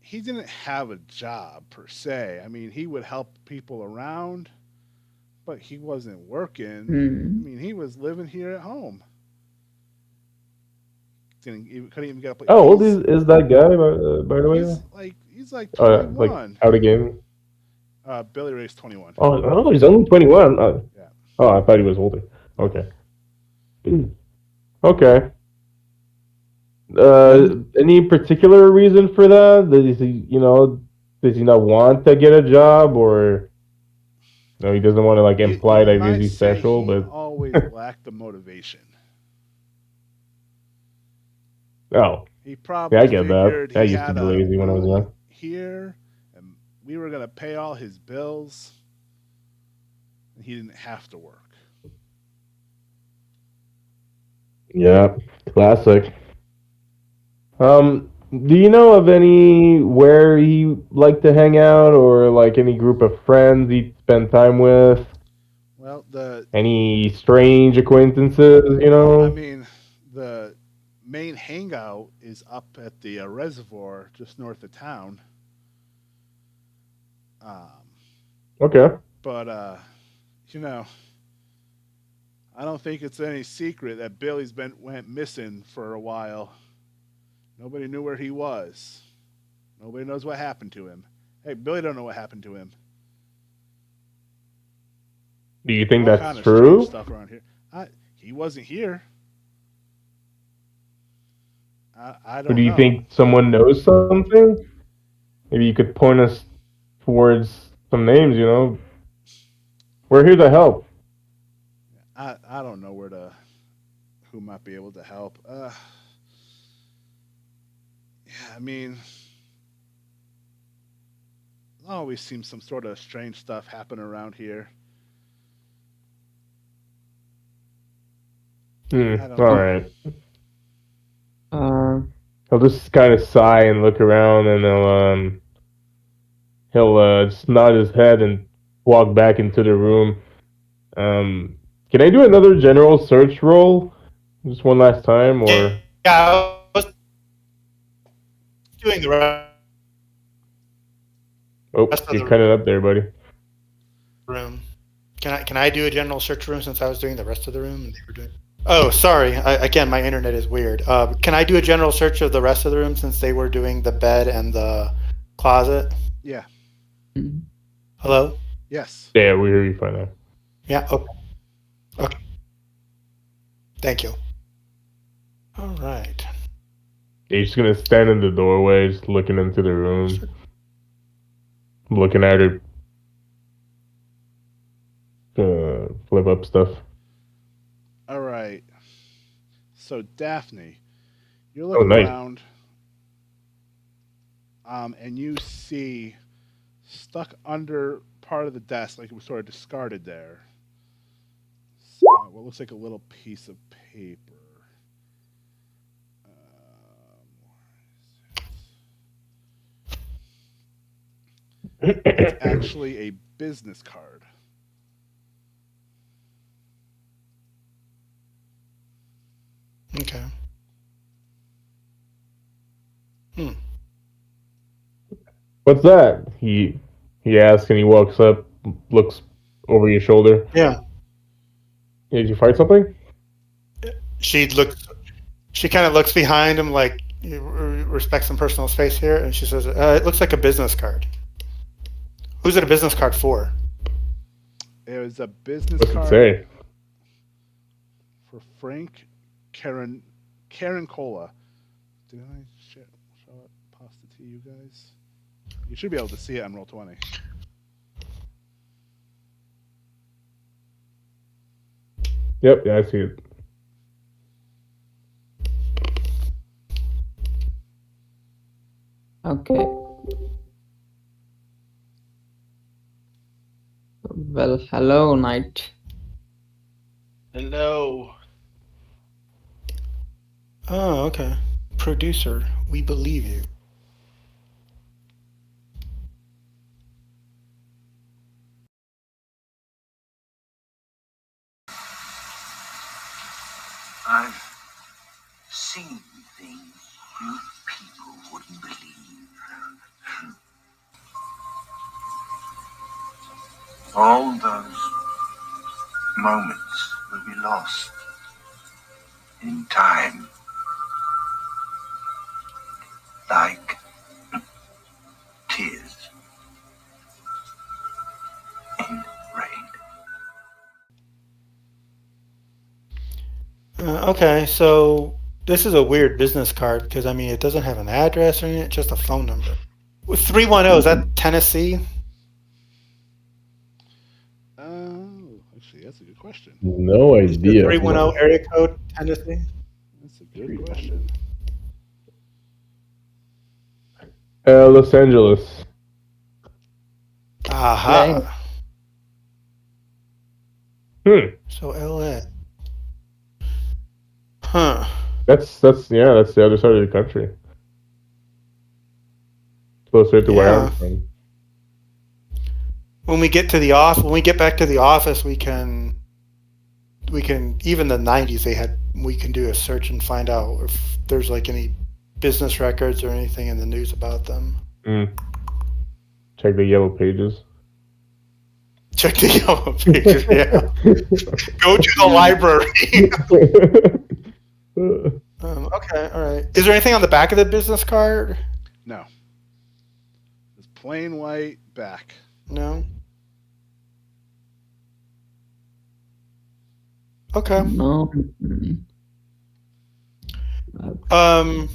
he didn't have a job per se. I mean, he would help people around, but he wasn't working. I Hmm. mean, he was living here at home. Couldn't even get up. How old is that guy, by the way? He's like Like 21. out of game? Billy Ray's 21. Oh, he's only 21. Yeah. Oh, I thought he was older. No. Okay. Okay. Okay. Any particular reason for that? Does he not want to get a job, or No, he doesn't want to like imply that might he's say special, he but always lacked the motivation. oh, He yeah, probably I get that. figured I he used to had be a lazy when I was room young. here, and we were gonna pay all his bills, and he didn't have to work. Yeah, classic. Do you know of anywhere he liked to hang out, or like any group of friends he'd spend time with? Well, Any strange acquaintances? I mean, the main hangout is up at the reservoir just north of town. Um, Okay. but you know, I don't think it's any secret that Billy's went missing for a while. Nobody knew where he was. Nobody knows what happened to him. Hey, Billy don't know what happened to him. Do you think All that's kind of strange true? stuff around here. He wasn't here. I Or do don't you know. think someone knows something? Maybe you could point us towards some names, We're here to help. I don't know who might be able to help. Yeah, I mean, always seems some sort of strange stuff happen around here. I don't All know. right. Uh, He'll just kind of sigh and look around, and he'll just nod his head and walk back into the room. Can I do another general search roll, just one last time, Yeah, or? I was doing the Oh, rest of you're the cutting up there, buddy. room. Can I do a general search room since I was doing the rest of the room and they were doing? Oh, sorry. Again, my internet is weird. Can I do a general search of the rest of the room since they were doing the bed and the closet? Yeah. mm, Hello? Yes. Yeah, we hear you fine now. Yeah. Okay. Okay. Thank you. All right. He's just gonna stand in the doorway, just looking into the room, looking at her flip up stuff. All right. So Daphne, you're Oh, looking nice. around, and you see stuck under part of the desk, like it was sort of discarded there. So, what looks like a little piece of paper. It's actually a business card. Okay. What's that? He asks, and he walks up, looks over your shoulder. Yeah. Hey, did you find something? She looks. She kind of looks behind him, like respect some personal space here, and she says, "It looks like a business card. Who's it a business card for?" It was a business What's it card say? for Frank Karen Cola. Did I show it, pasta to you guys? You should be able to see it on roll 20. Yep, yeah, I see it. okay. Well, hello, Knight. Hello. Oh, okay. Producer, we believe you. I've seen things you people wouldn't believe. All those moments will be lost in time, like tears in rain. Okay, so this is a weird business card because I mean it doesn't have an address or anything, just a phone number. 310, is that Tennessee? question. No idea. 310 area code, Tennessee. That's a good question. Los Angeles. Aha. So LA. Huh. That's the other side of the country. Closer to where I'm from. When we get back to the office, we can even the 90s we can do a search and find out if there's like any business records or anything in the news about them. Check the yellow pages. Check the yellow pages, yeah. Go to the library. Okay, all right. Is there anything on the back of the business card? No. It's plain white back. No. Okay. No. Do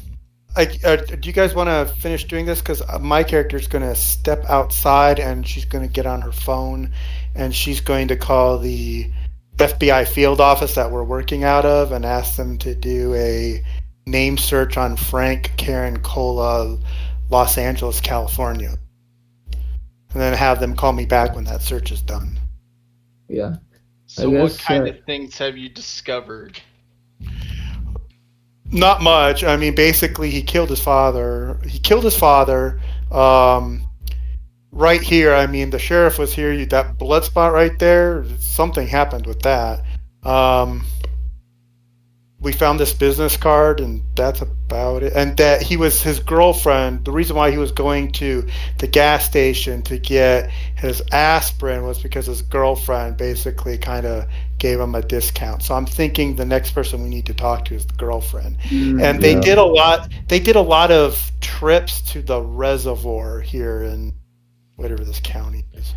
you guys want to finish doing this? Because my character's going to step outside and she's going to get on her phone and she's going to call the FBI field office that we're working out of and ask them to do a name search on Frank Karen Cola, Los Angeles, California. And then have them call me back when that search is done. Yeah. So what kind of things have you discovered? Not much. I mean, basically, he killed his father. Right here, I mean, the sheriff was here. That blood spot right there, something happened with that. We found this business card, and that's about it. And that he was his girlfriend. The reason why he was going to the gas station to get his aspirin was because his girlfriend basically kind of gave him a discount. So I'm thinking the next person we need to talk to is the girlfriend. And they did a lot. They did a lot of trips to the reservoir here in whatever this county is.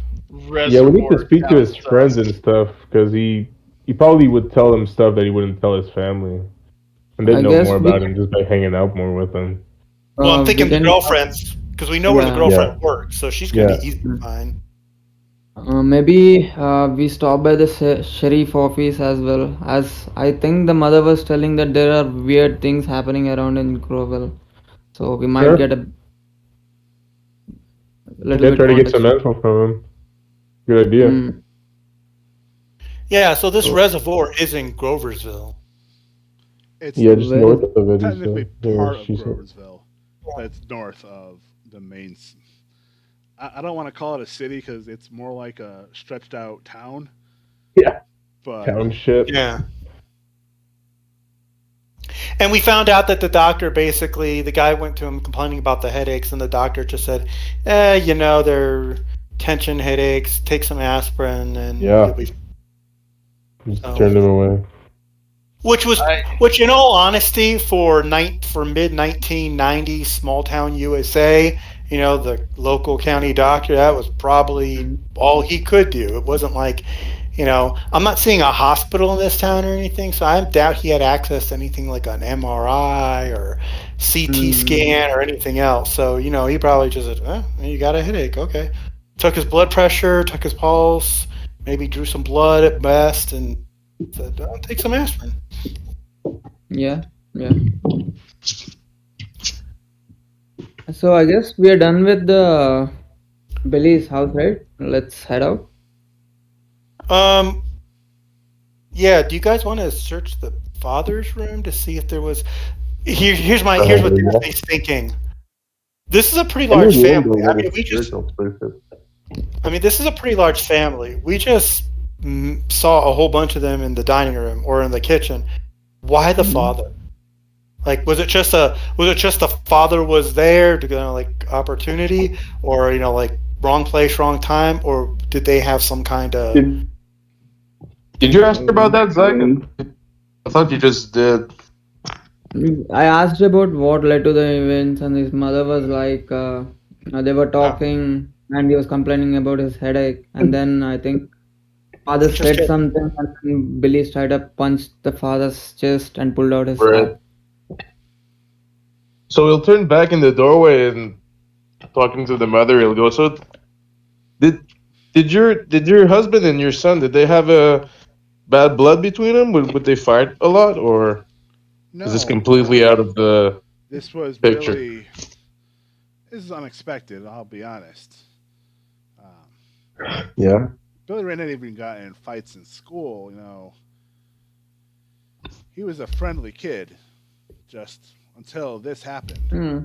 Yeah, we need to speak to his friends and stuff because he probably would tell them stuff that he wouldn't tell his family, and they'd know more about him just by hanging out more with him. Well, I'm thinking the girlfriends because we know where the girlfriend works, so she's gonna be easy to find. Maybe we stop by the sheriff office as well, as I think the mother was telling that there are weird things happening around in Gloversville, so we might get a little bit. Try to get some info from him. Good idea. Yeah, so this reservoir is in Gloversville. It's just north of it. Technically part of Gloversville, but it's north of the main. I don't want to call it a city because it's more like a stretched out town. Yeah. But township. Yeah. And we found out that the doctor basically, the guy went to him complaining about the headaches, and the doctor just said, they're tension headaches, take some aspirin, and you'll be... Just turned him away. Which, in all honesty, for mid-1990s small town USA, the local county doctor, that was probably all he could do. It wasn't like, I'm not seeing a hospital in this town or anything, so I doubt he had access to anything like an MRI or CT scan or anything else. So, he probably just said, you got a headache, okay. Took his blood pressure, took his pulse, maybe drew some blood at best, and said, take some aspirin. Yeah. So I guess we are done with the Billy's house, right? Let's head out. Yeah. Do you guys want to search the father's room to see if there was? Here's what Daphne's thinking. This is a pretty large family. This is a pretty large family. We just saw a whole bunch of them in the dining room or in the kitchen. Why the father? Like, was it just the father was there to opportunity, or wrong place, wrong time, or did they have some kind of? Did you ask her about that, Zach? I thought you just did. I asked about what led to the events, and his mother was like, they were talking, and he was complaining about his headache, and then I think father said something, and then Billy straight up punched the father's chest and pulled out his hat. So he'll turn back in the doorway and talking to the mother, he'll go, so did your husband and your son, did they have a bad blood between them? Would they fight a lot, or is this No, completely out of the this was picture? really this is unexpected. I'll be honest. Yeah. Billy Ray didn't even got in fights in school. He was a friendly kid, just until this happened. Hmm.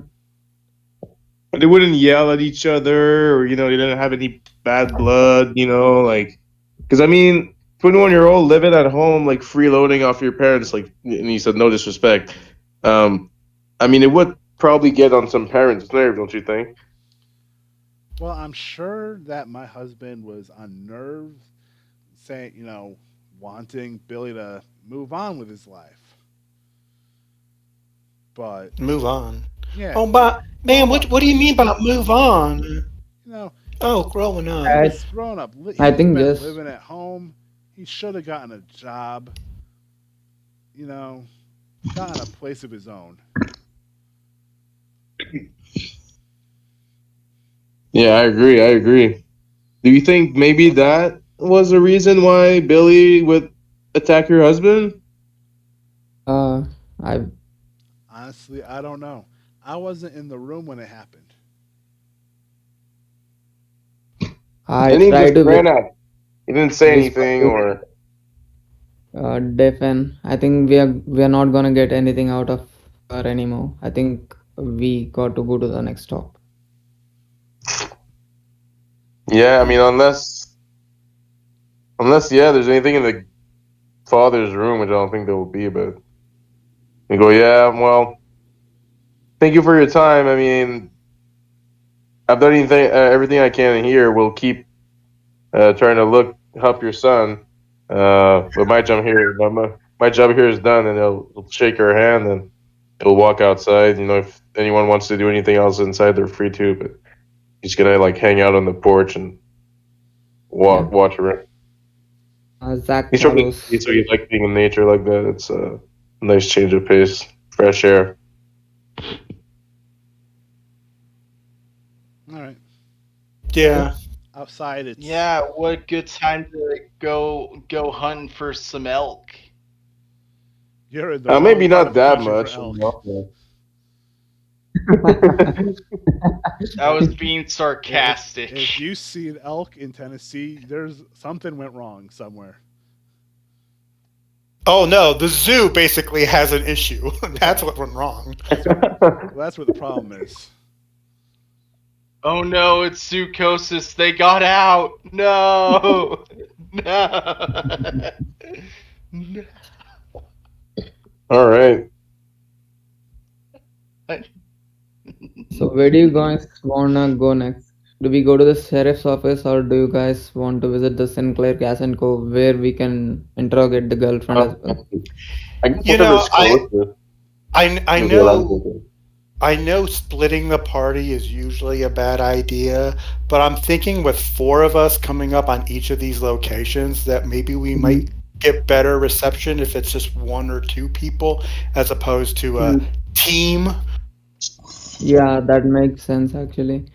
But they wouldn't yell at each other, or they didn't have any bad blood, like, because I mean, 21-year-old living at home, like freeloading off your parents, like, and you said no disrespect. I mean, it would probably get on some parents' nerves, don't you think? Well, I'm sure that my husband was unnerved, saying, wanting Billy to move on with his life. But Move on. yeah, Oh, but man, grown up. what do you mean by move on? You know, Oh, growing up. I, he's grown up. I He's think been just living at home. He should have gotten a job. You know, gotten a place of his own. Yeah, I agree. I agree. Do you think maybe that was the reason why Billy would attack your husband? uh I Honestly, I don't know. I wasn't in the room when it happened. I And he try just to ran out. He didn't say whisper anything, to or deafen. I think we are not gonna get anything out of her anymore. I think we got to go to the next stop. yeah. I mean, unless there's anything in the father's room, which I don't think there will be. But you go, yeah. Well, thank you for your time. I mean, I've done everything I can here. We'll keep trying to help your son. But my job here is done, and they'll shake her hand and they'll walk outside. If anyone wants to do anything else inside, they're free to. But he's gonna like hang out on the porch and Yeah. watch around. Zach He's from the city, follows. so he likes being in nature like that. It's a nice change of pace, fresh air. All right. Yeah. Outside, it's Yeah, what good time to go hunting for some elk. you're in the wrong Maybe part not of the that country for much. elk. I was being If sarcastic. you see an elk in Tennessee, there's something went wrong somewhere. Oh no, the zoo basically has an issue. That's what went wrong. Well, that's where the problem is. Oh no, it's zoocosis. They got out. No. No. No. All right. So where do you guys wanna go next? Do we go to the sheriff's office or do you guys want to visit the Sinclair Gas and Co where we can interrogate the girlfriend as well? I guess You whatever's know, closer. I would be what I'm know thinking. I know splitting the party is usually a bad idea, but I'm thinking with four of us coming up on each of these locations that maybe we might get better reception if it's just one or two people as opposed to a team. Yeah, that makes sense actually.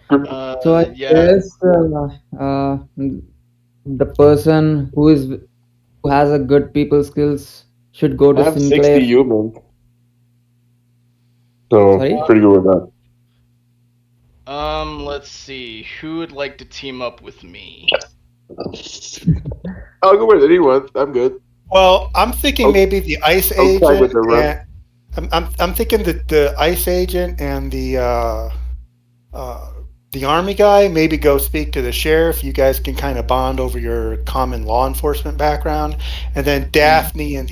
So I Yeah. guess the person who has a good people skills should go I to have 60 Sinclair. humans, so Sorry? pretty good with that. Let's see. Who would like to team up with me? I'll go with anyone. I'm good. Well, I'm thinking I'll, maybe the ICE I'll tag with agent the rest. and I'm thinking that the ICE agent and the army guy maybe go speak to the sheriff. You guys can kind of bond over your common law enforcement background, and then Daphne and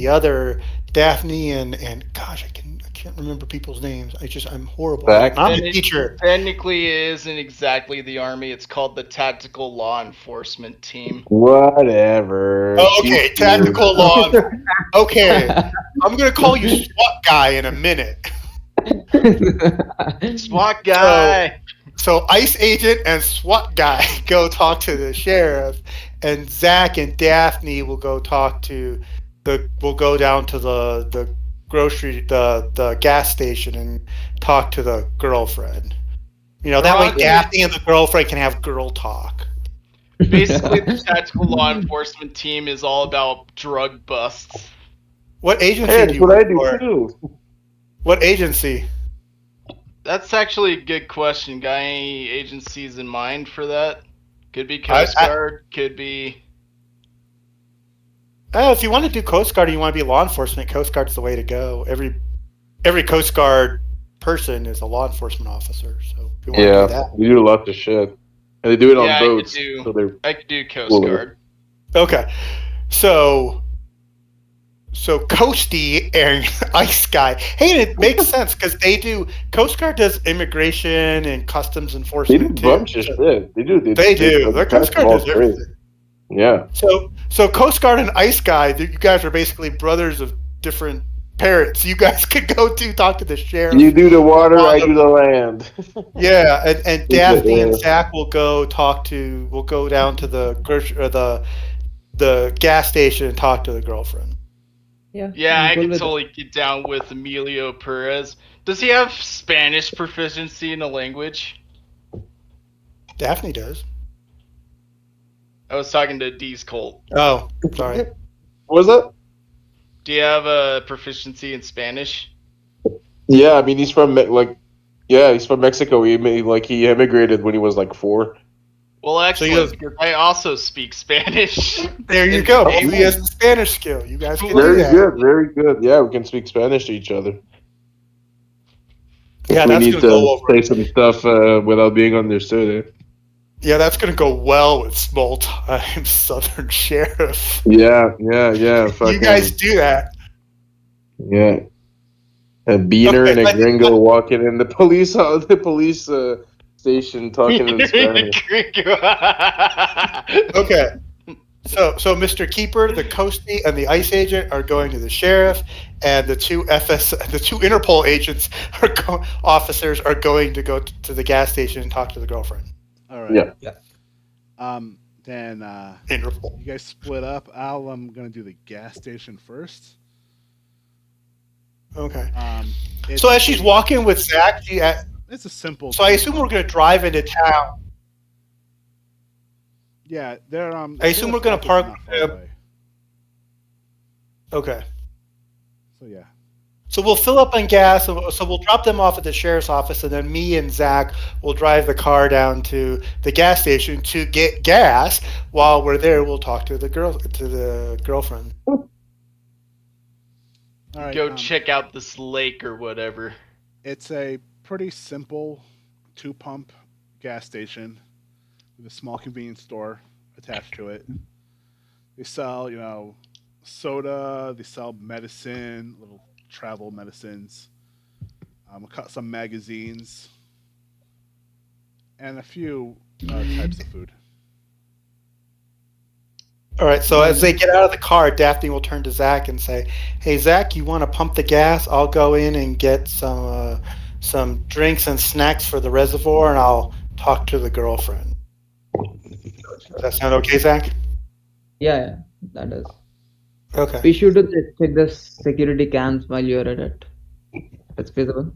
Daphne and gosh, I can't remember people's names. I'm horrible. Zach? I'm a teacher. Technically, it isn't exactly the army. It's called the Tactical Law Enforcement Team. Whatever. Oh, okay, tactical law. Okay, I'm gonna call you SWAT guy in a minute. SWAT guy. So ICE agent and SWAT guy go talk to the sheriff, and Zach and Daphne will go talk to we'll go down to the grocery the gas station and talk to the girlfriend. That way Roger. Daphne and the girlfriend can have girl talk. Basically, the tactical law enforcement team is all about drug busts. What agency Hey, do that's you what I work do for? too. What agency? That's actually a good question. Got any agencies in mind for that? Could be I- Coast Guard, could be. If you want to do Coast Guard and you want to be law enforcement, Coast Guard's the way to go. Every Coast Guard person is a law enforcement officer. So if you want to do Yeah, that, we do lots of shit, and they do it on Yeah, boats. So they're I could do Coast Well, Guard. okay. So Coasty and Ice Guy. Hey, it makes sense because they do. Coast Guard does immigration and customs they do a enforcement too. bunch of shit. They do. They do. The Coast Guard does everything. Yeah. So Coast Guard and Ice Guy, you guys are basically brothers of different parents. You guys could go to talk to the sheriff. You do the water, I do the land. Yeah, and Yeah. Daphne and Zach will go down to the gas station and talk to the girlfriend. Yeah, I'm I cool could with totally get down with Emilio Perez. Does he have Spanish proficiency in a language? Daphne does. I was talking to D's Colt. Oh, sorry. What was that? Do you have a proficiency in Spanish? Yeah, I mean he's from he's from Mexico. He immigrated when he was like 4. Well, excellent, you have- because I also speak Spanish. There you go. He has the Spanish skill. You guys can do Very that. good, very good. Yeah, we can speak Spanish to each other. Yeah, we that's need gonna to go over. say some stuff without being understood. Yeah, that's gonna go well with small-time Southern sheriff. Yeah. You guys do that. Yeah. A beaner Okay, and I a think- gringo walking in the police station talking in Spanish. Okay. So Mr. Keeper, the Coastie, and the ICE agent are going to the sheriff, and the two Interpol agents officers are going to go to the gas station and talk to the girlfriend. All right. Yeah. Then Interpol. you guys split up. I'm gonna do the gas station first. Okay. It's So as she's walking with Zach, it's a simple. so I assume we're going to drive into town. Yeah, they're. I assume we're gonna park, not far away. Okay. So yeah. So we'll fill up on gas. So we'll drop them off at the sheriff's office, and then me and Zach will drive the car down to the gas station to get gas. While we're there, we'll talk to the girlfriend. All right. Go check out this lake or whatever. It's a pretty simple 2-pump gas station with a small convenience store attached to it. They sell, soda. They sell medicine, little travel medicines, some magazines, and a few types of food. All right. So as they get out of the car, Daphne will turn to Zach and say, "Hey, Zach, you want to pump the gas? I'll go in and get some drinks and snacks for the reservoir, and I'll talk to the girlfriend." Does that sound okay, Zach? Yeah, that is. Okay. We should check the security cams while you're at it. It's feasible.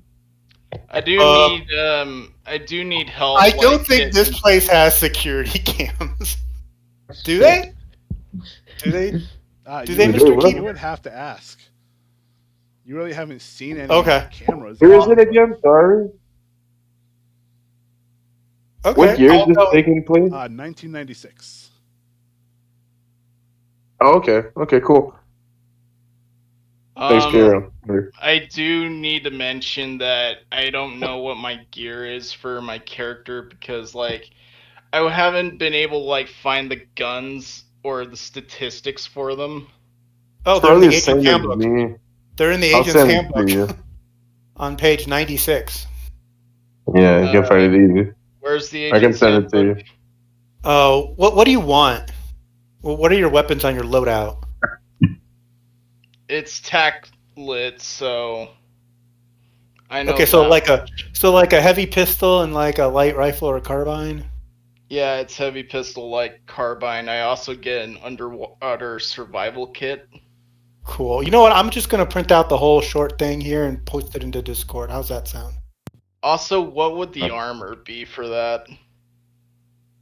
I do need help. I don't like, think this getting- place has security cams. Do they? Do they? Do they, You Mr. would- Keeper? You would have to ask. You really haven't seen any Okay. cameras. Where is it again? Sorry. Okay. What year is I'll this go- taking place? 1996. Oh, okay. Okay, cool. Thanks, Karen. I do need to mention that I don't know what my gear is for my character because, I haven't been able to, find the guns or the statistics for them. Oh, they're in the Probably the agent's same as handbook. me. They're in the I'll agent's send it to handbook you. on page 96. Yeah, you can find it easy. Where's the I can agent's send it to you. handbook? Oh, what do you want? Well, what are your weapons on your loadout? It's tack lit, so I know. Okay, so that. like a heavy pistol and like a light rifle or a carbine. Yeah, it's heavy pistol like carbine. I also get an underwater survival kit. Cool. You know what? I'm just gonna print out the whole short thing here and post it into Discord. How's that sound? Also, what would the armor be for that?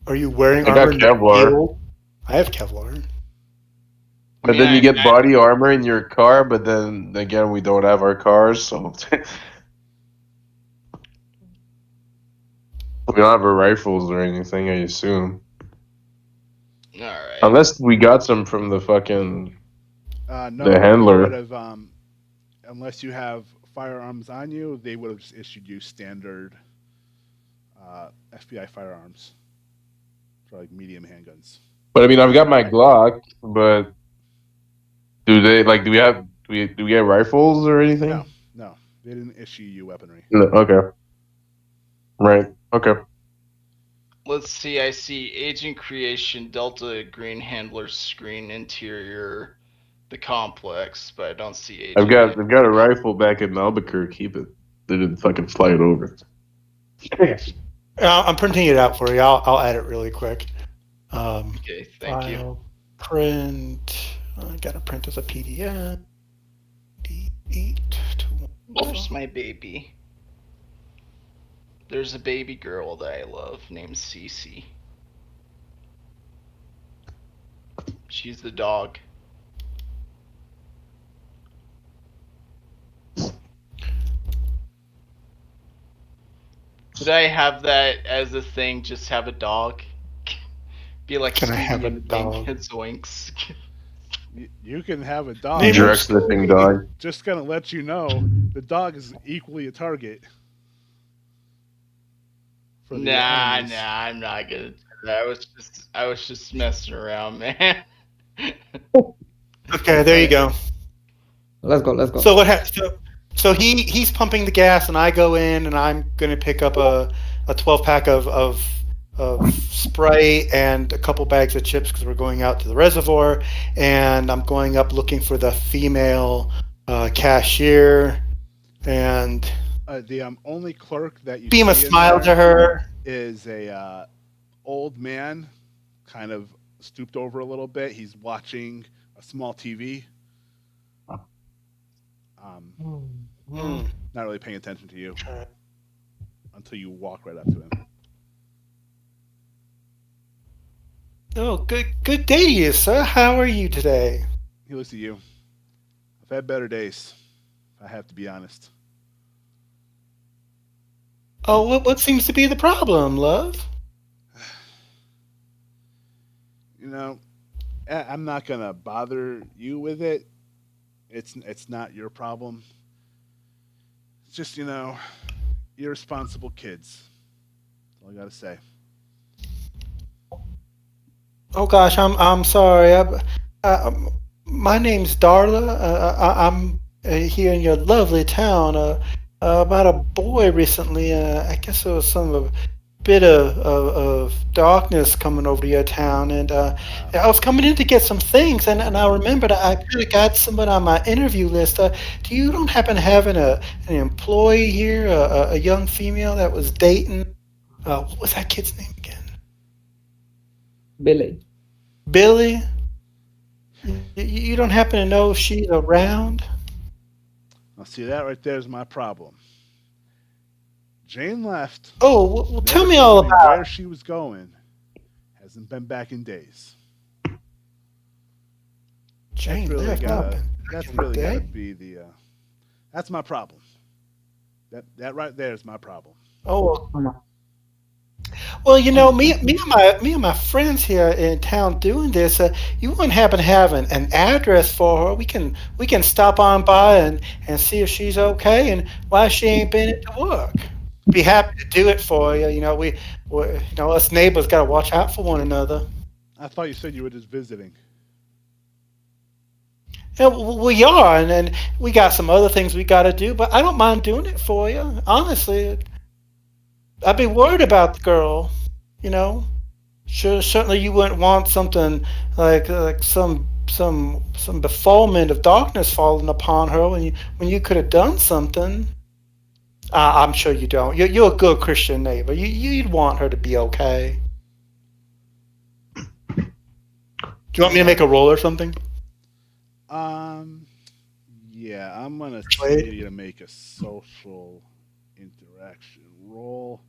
Are you wearing I got armor in the Kevlar. field? I have Kevlar. But then you get body armor in your car, but then again, we don't have our cars, so we don't have our rifles or anything, I assume. All right. Unless we got some from the fucking No, the they handler. would have, unless you have firearms on you, they would have just issued you standard FBI firearms for like medium handguns. But I mean, I've got my Glock, but do we get rifles or anything? No, they didn't issue you weaponry. No, okay. Right. Okay. Let's see. I see Agent Creation Delta Green Handler Screen Interior, the complex, but I don't see Agent. I've got a rifle back in Albuquerque, but they didn't fucking fly it over. I'm printing it out for you. I'll add it really quick. Okay, thank you. File, print. I gotta print as a PDF. D8 to Where's my baby? There's a baby girl that I love named Cece. She's the dog. Did I have that as a thing? Just have a dog? Be like Can I have a Scooby and dog? Zoinks. You can have a dog. Name Direct of sniffing Scooby. dog. Just gonna let you know, the dog is equally a target. For the Nah, enemies. I'm not gonna. I was just messing around, man. Okay, there you go. Let's go. Let's go. So what happens? So he's pumping the gas, and I go in, and I'm gonna pick up a 12 pack of Sprite and a couple bags of chips because we're going out to the reservoir, and I'm going up looking for the female cashier, and The only clerk that you beam a see in smile there to her. is a old man, kind of stooped over a little bit. He's watching a small TV. Not really paying attention to you until you walk right up to him. Oh, good day to you, sir. How are you today? He looks at you. I've had better days. I have to be honest. Oh, what seems to be the problem, love? You know, I'm not gonna bother you with it. It's not your problem. It's just irresponsible kids. That's all I gotta say. Oh gosh, I'm sorry. My name's Darla. I'm here in your lovely town. About a boy recently. I guess there was some bit of darkness coming over your town, and I was coming in to get some things, and I remembered I could have got someone on my interview list. Do you don't happen to have an employee here, a young female that was dating? What was that kid's name again? Billy. Billy? You don't happen to know if she's around? Now, see, that right there is my problem. Jane left. Oh, well, tell Never me all told me about where it. she was going. Hasn't been back in days. Jane That's really left. gotta. Back That's in the really day. gotta be the. That's my problem. That right there is my problem. Oh, Come on. well, me and my friends here in town doing this. You wouldn't happen to have an address for her? We can stop on by and see if she's okay and why she ain't been into work. Be happy to do it for you. Us neighbors got to watch out for one another. I thought you said you were just visiting. Yeah, we are, and we got some other things we got to do, but I don't mind doing it for you. Honestly, I'd be worried about the girl. You know, sure, certainly you wouldn't want something like some befallment of darkness falling upon her when you could have done something. I'm sure you don't. You're a good Christian neighbor. You'd want her to be okay. Do you want me to make a roll or something? Yeah, I'm gonna Wait. tell you to make a social interaction roll.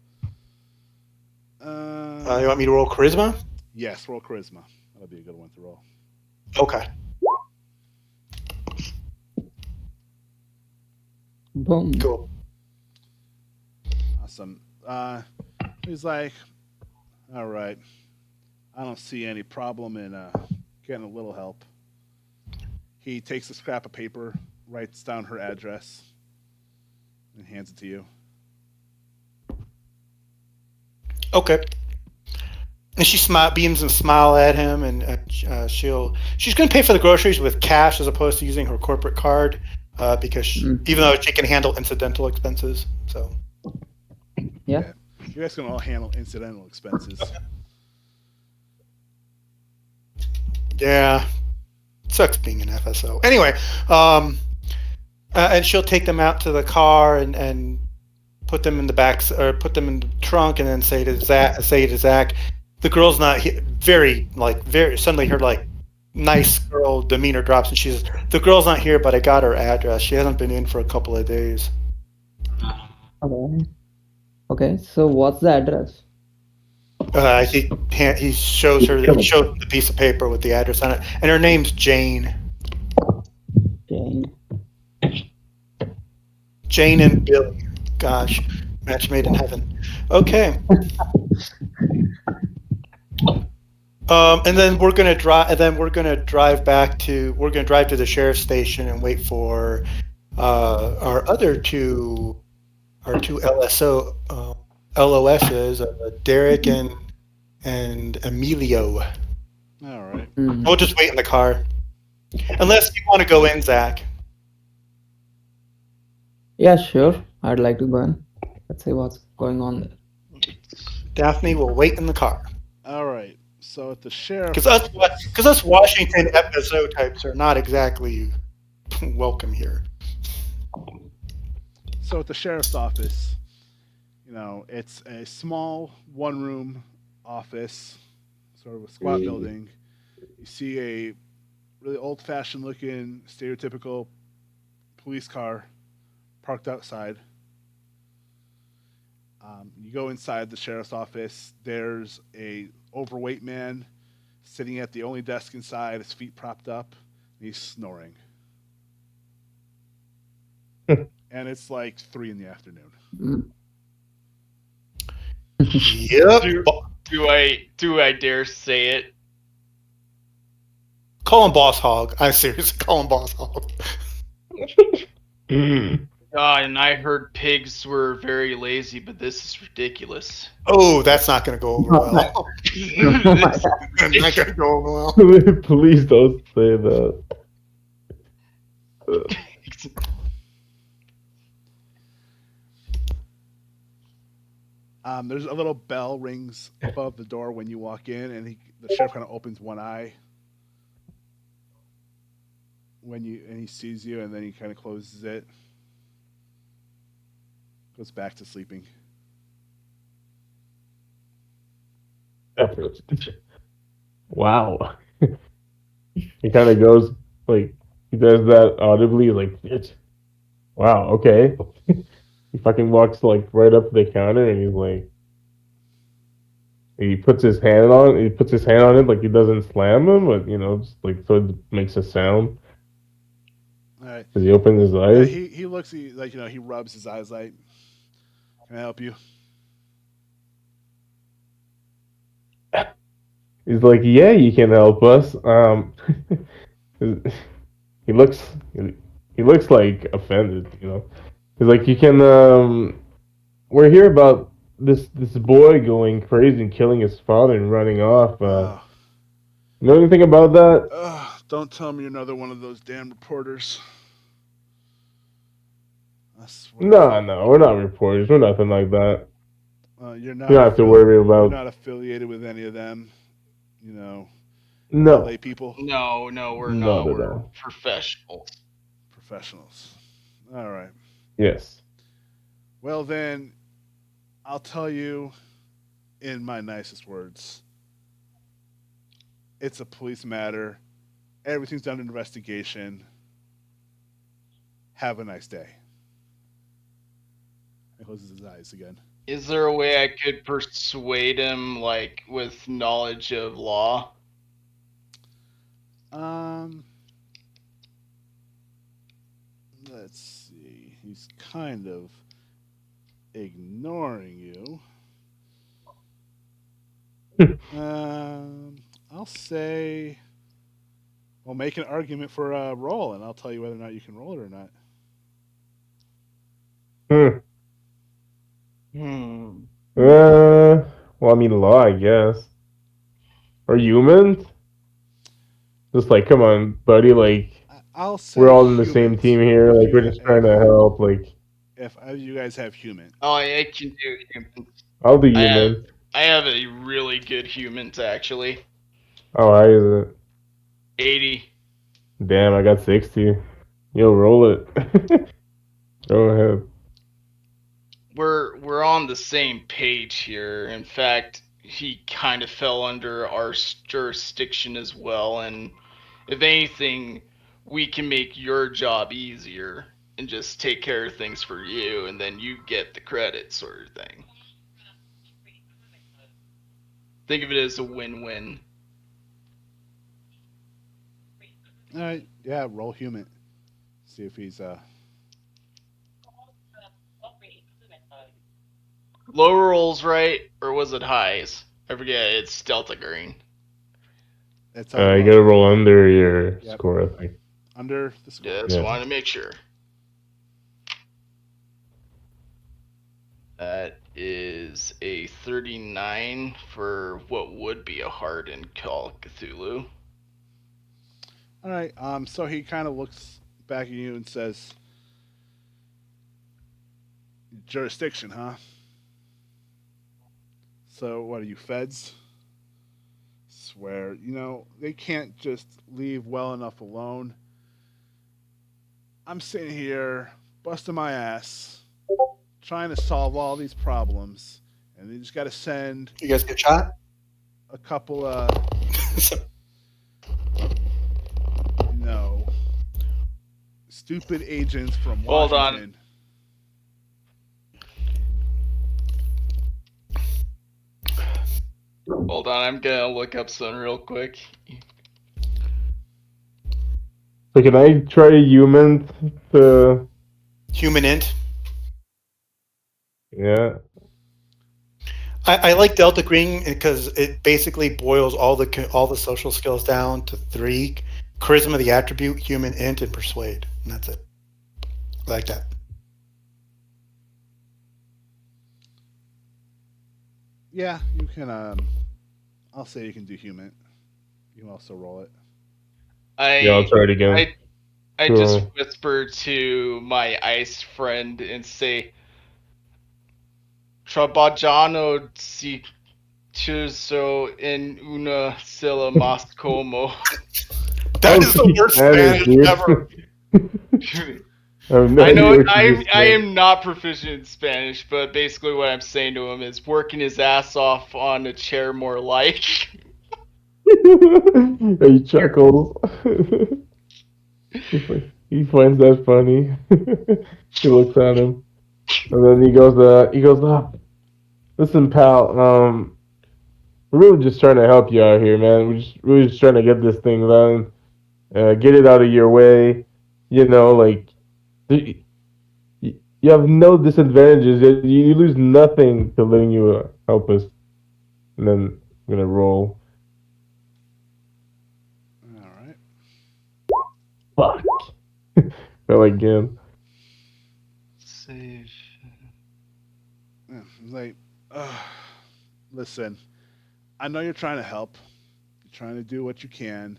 You want me to roll charisma? Yes, roll charisma. That'll be a good one to roll. Okay. Boom. Cool. Awesome. He's like, all right. I don't see any problem in getting a little help. He takes a scrap of paper, writes down her address, and hands it to you. Okay. And she beams and smile at him, and she's going to pay for the groceries with cash as opposed to using her corporate card, because even though she can handle incidental expenses, so. Yeah. You guys can all handle incidental expenses. Yeah, sucks being an FSO. Anyway, and she'll take them out to the car and put them in the back, or put them in the trunk, and then say to Zach, the girl's not very suddenly her like nice girl demeanor drops, and she says, the girl's not here, but I got her address. She hasn't been in for a couple of days. Okay. Okay. So what's the address? He shows her the piece of paper with the address on it, and her name's Jane. Jane. Jane and Billy. Gosh, match made in heaven. Okay. And then we're gonna drive. And then we're gonna drive to the sheriff's station and wait for our two LOSs, Derek and Emilio. All right. We'll just wait in the car, unless you want to go in, Zach. Yeah, sure. I'd like to go in. Let's see what's going on there. Daphne will wait in the car. All right. So at the sheriff, Because us Washington FSO types are not exactly welcome here. So at the sheriff's office, it's a small one-room office, sort of a squat building. You see a really old-fashioned looking, stereotypical police car parked outside. You go inside the sheriff's office. There's a overweight man sitting at the only desk inside, his feet propped up, and he's snoring. And it's like 3 p.m. Yep. Do I dare say it? Call him Boss Hog. I'm serious. Call him Boss Hog. And I heard pigs were very lazy, but this is ridiculous. Oh, that's not going to go over well. Not going to go over well. Please don't say that. There's a little bell rings above the door when you walk in, and the sheriff kind of opens one eye and he sees you, and then he kind of closes it, goes back to sleeping. Wow. He kind of goes like he does that audibly, like, wow, okay. He fucking walks like right up to the counter, and he's like, he puts his hand on it, like he doesn't slam him, but just like so it makes a sound. All right. As he opens his Yeah, eyes. he looks like he rubs his eyes like, can I help you? He's like, yeah, you can help us. He looks like offended, He's like, you can. We're here about this boy going crazy and killing his father and running off. You know anything about that? Don't tell me you're another one of those damn reporters. I swear. No, we're not reporters. We're nothing like that. You're not. You don't have to worry about. You're not affiliated with any of them. No. LA people. No, we're Not not. at We're all. Professionals. All right. Yes. Well, then, I'll tell you in my nicest words. It's a police matter. Everything's under investigation. Have a nice day. And closes his eyes again. Is there a way I could persuade him, like, with knowledge of law? Let's see. He's kind of ignoring you. I'll say, well, make an argument for a roll, and I'll tell you whether or not you can roll it or not. Well, I mean, law, I guess. Or humans? Just like, come on, buddy. Like, I'll say we're all in the same humans. team here. Like, we're just trying to help. Like, If you guys have human, Oh, I can do humans. I'll do humans. I have a really good humans, actually. How high is it? 80. Damn, I got 60. Yo, roll it. Go ahead. We're on the same page here. In fact, he kind of fell under our jurisdiction as well, and if anything, we can make your job easier and just take care of things for you, and then you get the credit sort of thing. Think of it as a win-win. all right, yeah, roll human. See if he's Low rolls, right? Or was it highs? I forget, it's Delta Green. It's You gotta roll under your score, I think. Under the score. Just wanted to make sure. That is a 39 for what would be a hard in Call of Cthulhu. All right. So he kind of looks back at you and says, "Jurisdiction, huh? So what are you, feds? Swear, they can't just leave well enough alone. I'm sitting here busting my ass, trying to solve all these problems, and they just got to send You guys get shot? a couple stupid agents from Hold on. Washington." Hold on, I'm gonna look up something real quick. So can I try human to... Human int. Yeah. I like Delta Green because it basically boils all the social skills down to 3: charisma, the attribute, human int, and persuade, and that's it. I like that. Yeah, you can. I'll say you can do human. You can also roll it. Yeah, I'll try it again. I just whisper to my ice friend and say, Trabajano si chuso en una silla más como. That is the worst Spanish ever. I know I am not proficient in Spanish, but basically what I'm saying to him is working his ass off on a chair more like. He chuckles. He finds that funny. He looks at him, and then he goes, listen, pal, we're really just trying to help you out here, man. We're just trying to get this thing done, get it out of your way. Like, you have no disadvantages. You lose nothing to letting you help us. And then I'm gonna roll. All right. Fuck. Fell again. Save. Yeah, like, listen, I know you're trying to help. You're trying to do what you can.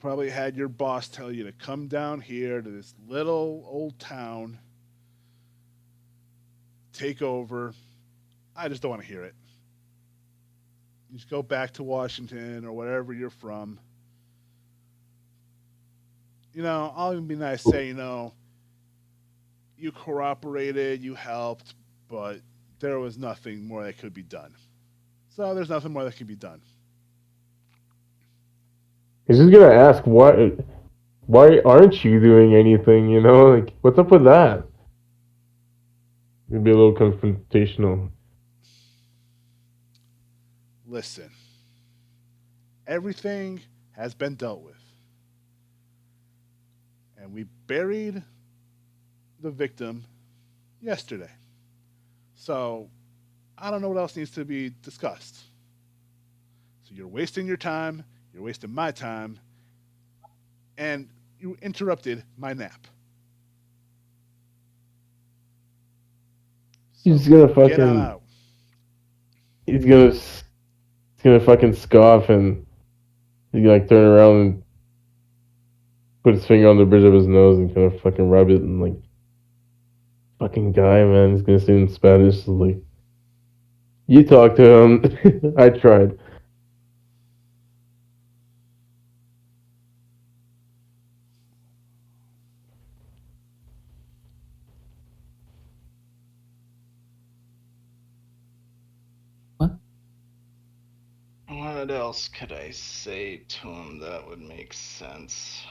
Probably had your boss tell you to come down here to this little old town, take over. I just don't want to hear it. You just go back to Washington or wherever you're from. I'll even be nice to say, you cooperated, you helped, but there was nothing more that could be done. So there's nothing more that can be done. He's just gonna ask why aren't you doing anything? Like, what's up with that? It'd be a little confrontational. Listen, everything has been dealt with. And we buried the victim yesterday. So I don't know what else needs to be discussed. So you're wasting your time, you're wasting my time, and you interrupted my nap. So He's gonna get on fucking. out. He's gonna fucking scoff and he's gonna like turn around and put his finger on the bridge of his nose and kind of fucking rub it and like fucking guy, man. He's gonna say in Spanish like, "You talk to him." I tried. What else could I say to him that would make sense?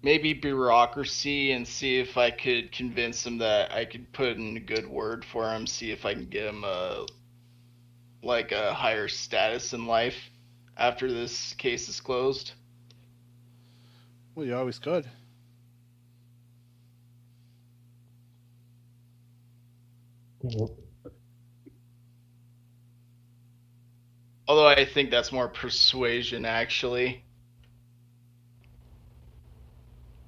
Maybe bureaucracy and see if I could convince him that I could put in a good word for him, see if I can get him a higher status in life after this case is closed. Well, you always could. Although I think that's more persuasion, actually.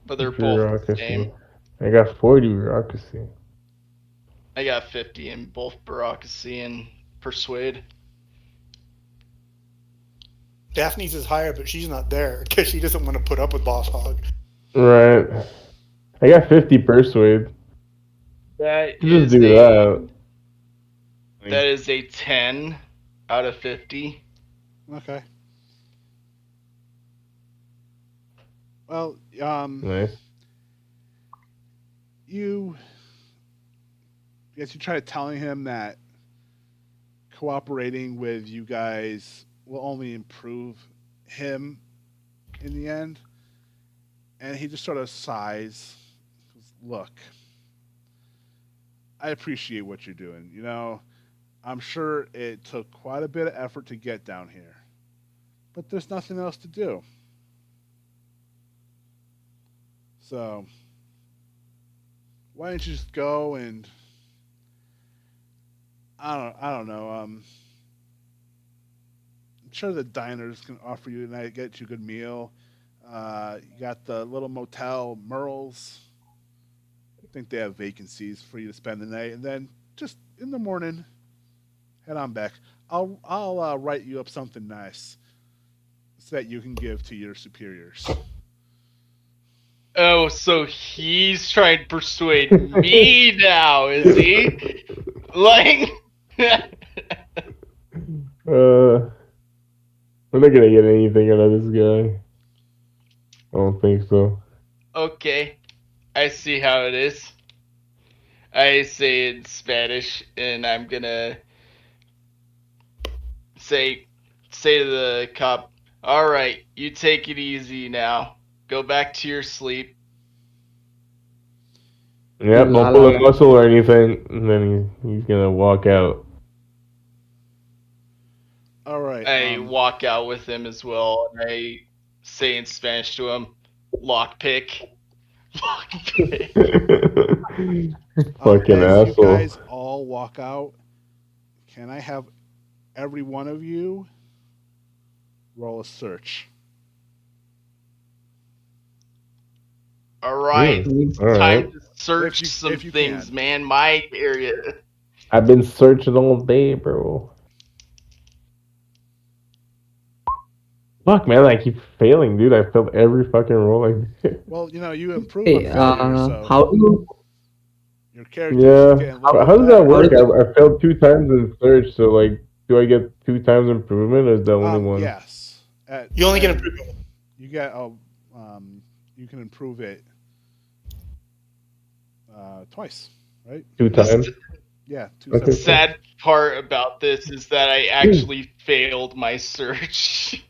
But they're both the Bureaucracy. same. I got 40 bureaucracy. I got 50 in both bureaucracy and persuade. Daphne's is higher, but she's not there because she doesn't want to put up with Boss Hog. Right. I got 50 persuade. That Just is do that. That is a 10 out of 50. Okay. Well, Nice. you try telling him that cooperating with you guys will only improve him in the end. And he just sort of sighs. Look, I appreciate what you're doing. You know, I'm sure it took quite a bit of effort to get down here, but there's nothing else to do. So, why don't you just go and I don't know. I'm sure the diners can offer you tonight, get you a good meal. You got the little motel Merle's. I think they have vacancies for you to spend the night, and then just in the morning, head on back. I'll write you up something nice so that you can give to your superiors. Oh, so he's trying to persuade me now, is he? Like, We're not gonna get anything out of this guy. I don't think so. okay, I see how it is. I say in Spanish, and I'm gonna say to the cop, "All right, you take it easy now. Go back to your sleep." Yep, La don't la pull a la. muscle or anything. And then he's gonna walk out. All right. I walk out with him as well, and I say in Spanish to him, "Lockpick." Lockpick. Fucking as you asshole. guys all walk out, can I have every one of you roll a search? All right, All right. time to search some if you things, can. man. My area. I've been searching all day, bro. Fuck, man, I keep failing, dude. I failed every fucking roll. Well, you know, you improve Hey, on failure, so how do you your character Yeah. keeps getting a little How bit does that better. how work? do you I failed 2 times in search, so like, do I get 2 times improvement, or is that only one? Yes. You only get and improvement. You get you can improve it twice, right? 2 times. Yeah, two Okay. The separate. sad part about this is that I actually failed my search.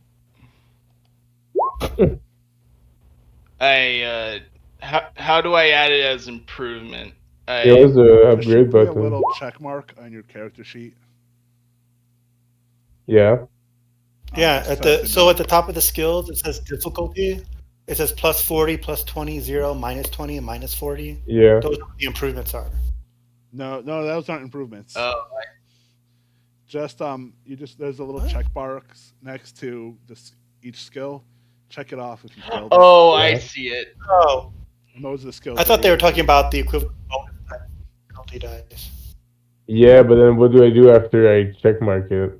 I How do I add it as improvement? There was a There upgrade should be a button. little check mark on your character sheet. Yeah. Yeah, Just at says the so no. at the top of the skills it says difficulty. It says plus 40, plus 20, 0, minus 20, and minus 40. Yeah. Those are what the improvements are. No, those aren't improvements. Oh, Just there's a little What? check marks next to each skill. Check it off if you failed it. oh, I Yeah. see it. Oh, And those are the skills. I that thought they you were talking improve. about the equivalent bonus penalty dice. Yeah, but then what do I do after I check mark it?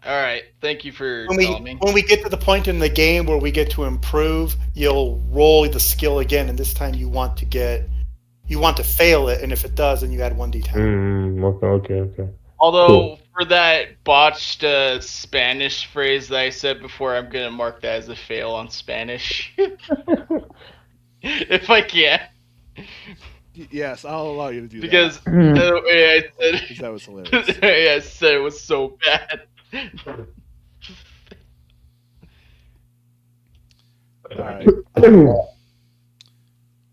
All right, thank you for When telling me. we get to the point in the game where we get to improve, you'll roll the skill again, and this time you want to fail it, and if it does, then you add 1d10. Okay. Although Cool. for that botched Spanish phrase that I said before, I'm gonna mark that as a fail on Spanish if I can, Yes, I'll allow you to do because that. the way I said Because that was hilarious. the way I said it was so bad. All right.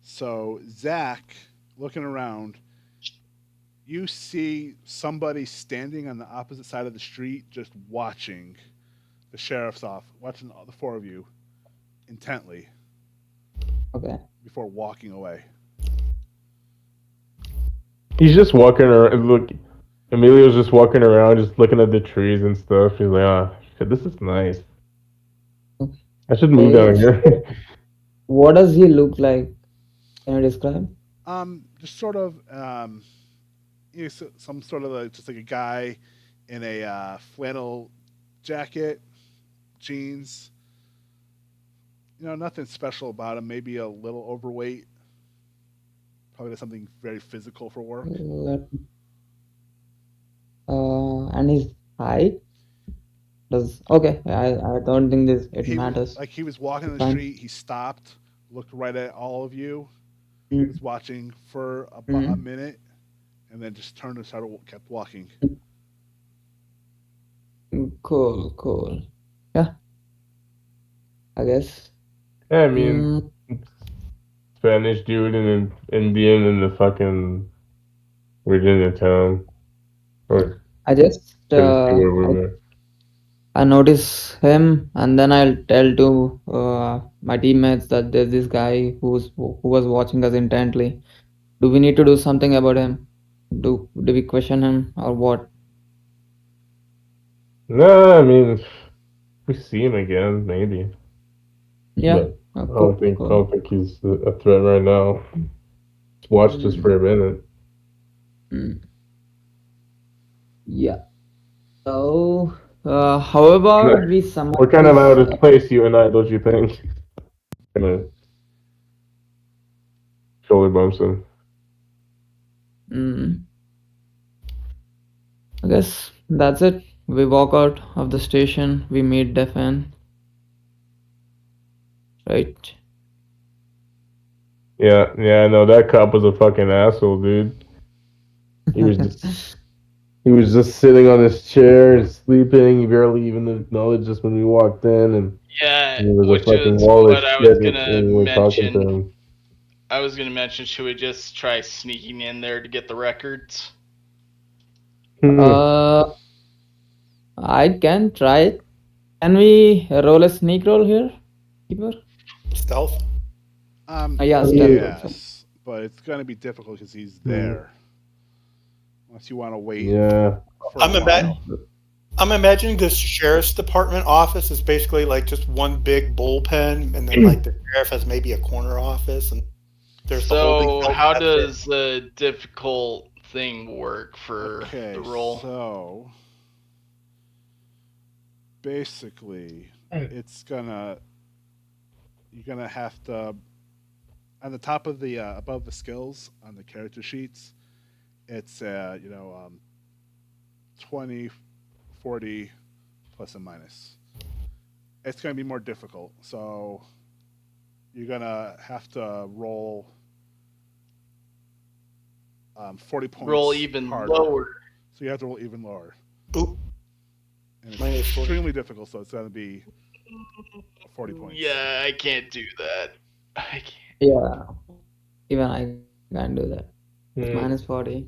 So Zach, looking around, you see somebody standing on the opposite side of the street, just watching the sheriff's office, watching all the four of you intently Okay. before walking away. He's just walking around. Look, Emilio's just walking around, just looking at the trees and stuff. He's like, ah, shit, this is nice. I should move down here. What does he look like? Can you describe? Just sort of, some sort of just like a guy in a flannel jacket, jeans. Nothing special about him. Maybe a little overweight. Probably does something very physical for work. And his height? Okay, I don't think it matters. He was walking on the Fine. street. He stopped, looked right at all of you. He was watching for about a minute, and then just turned and kept walking. Cool. Yeah. I guess. Yeah, I mean, Spanish dude and an Indian in the fucking Virginia town. Or I just Tennessee, where we were. I notice him, and then I'll tell to my teammates that there's this guy who was watching us intently. Do we need to do something about him? Do we question him or what? No, I mean, if we see him again, maybe. Yeah. But I Cool. don't think he's a threat right now. Watched us for a minute. Yeah. So, how about we summarize? We're kind of out of place, you and I, don't you think? Kind of shoulder bumps him. I guess that's it. We walk out of the station. We meet Defan. Right. Yeah, no, that cop was a fucking asshole, dude. He was just sitting on his chair and sleeping. He barely even acknowledged us when we walked in, and Yeah, he was a which fucking is wall of what I was shit gonna when we were talking to mention. him. I was gonna mention, should we just try sneaking in there to get the records? I can try it. Can we roll a sneak roll here, keeper? Stealth? Yeah, stealth. Yes, but it's going to be difficult because he's there. Unless you want to wait. Yeah. For a while. I'm imagining this sheriff's department office is basically like just one big bullpen, and then like the sheriff has maybe a corner office, and there's the holding So cell. how That's does the difficult thing work for Okay, the roll? so basically, you're gonna have to, on the top of the above the skills on the character sheets, it's 20, 40 plus and minus. It's gonna be more difficult, so you're gonna have to roll 40 points. Roll even harder. lower. So you have to roll even lower. Oop. And it's extremely difficult, so it's going to be 40 points. Yeah, I can't do that. I can't. Yeah, even I can't do that. It's Hmm. -40.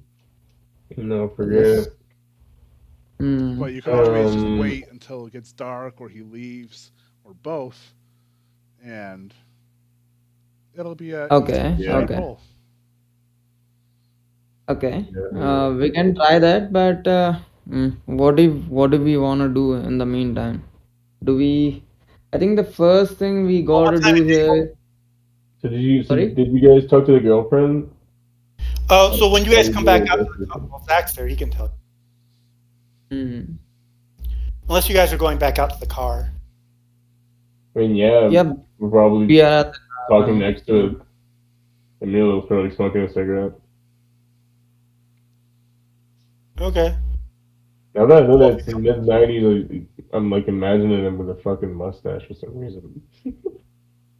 No, I'll forget just. it. But Mm, you can always just Um, wait until it gets dark or he leaves or both, and it'll be a easy okay, yeah, okay, roll. okay. yeah. We can try that, but what do we want to do in the meantime? Do we? I think the first thing we Well, got what to time do of day? here. So Sorry. did you guys talk to the girlfriend? Oh, so when you guys come back out to the I top, well, Zach's there. He can tell you. Mm. Unless you guys are going back out to the car. mean, yeah, Yeah, we're probably we are at the car talking now. next to it. Emilio's probably smoking a cigarette. Okay. Now that I know Well, that it's the mid-90s, I'm like imagining him with a fucking mustache for some reason.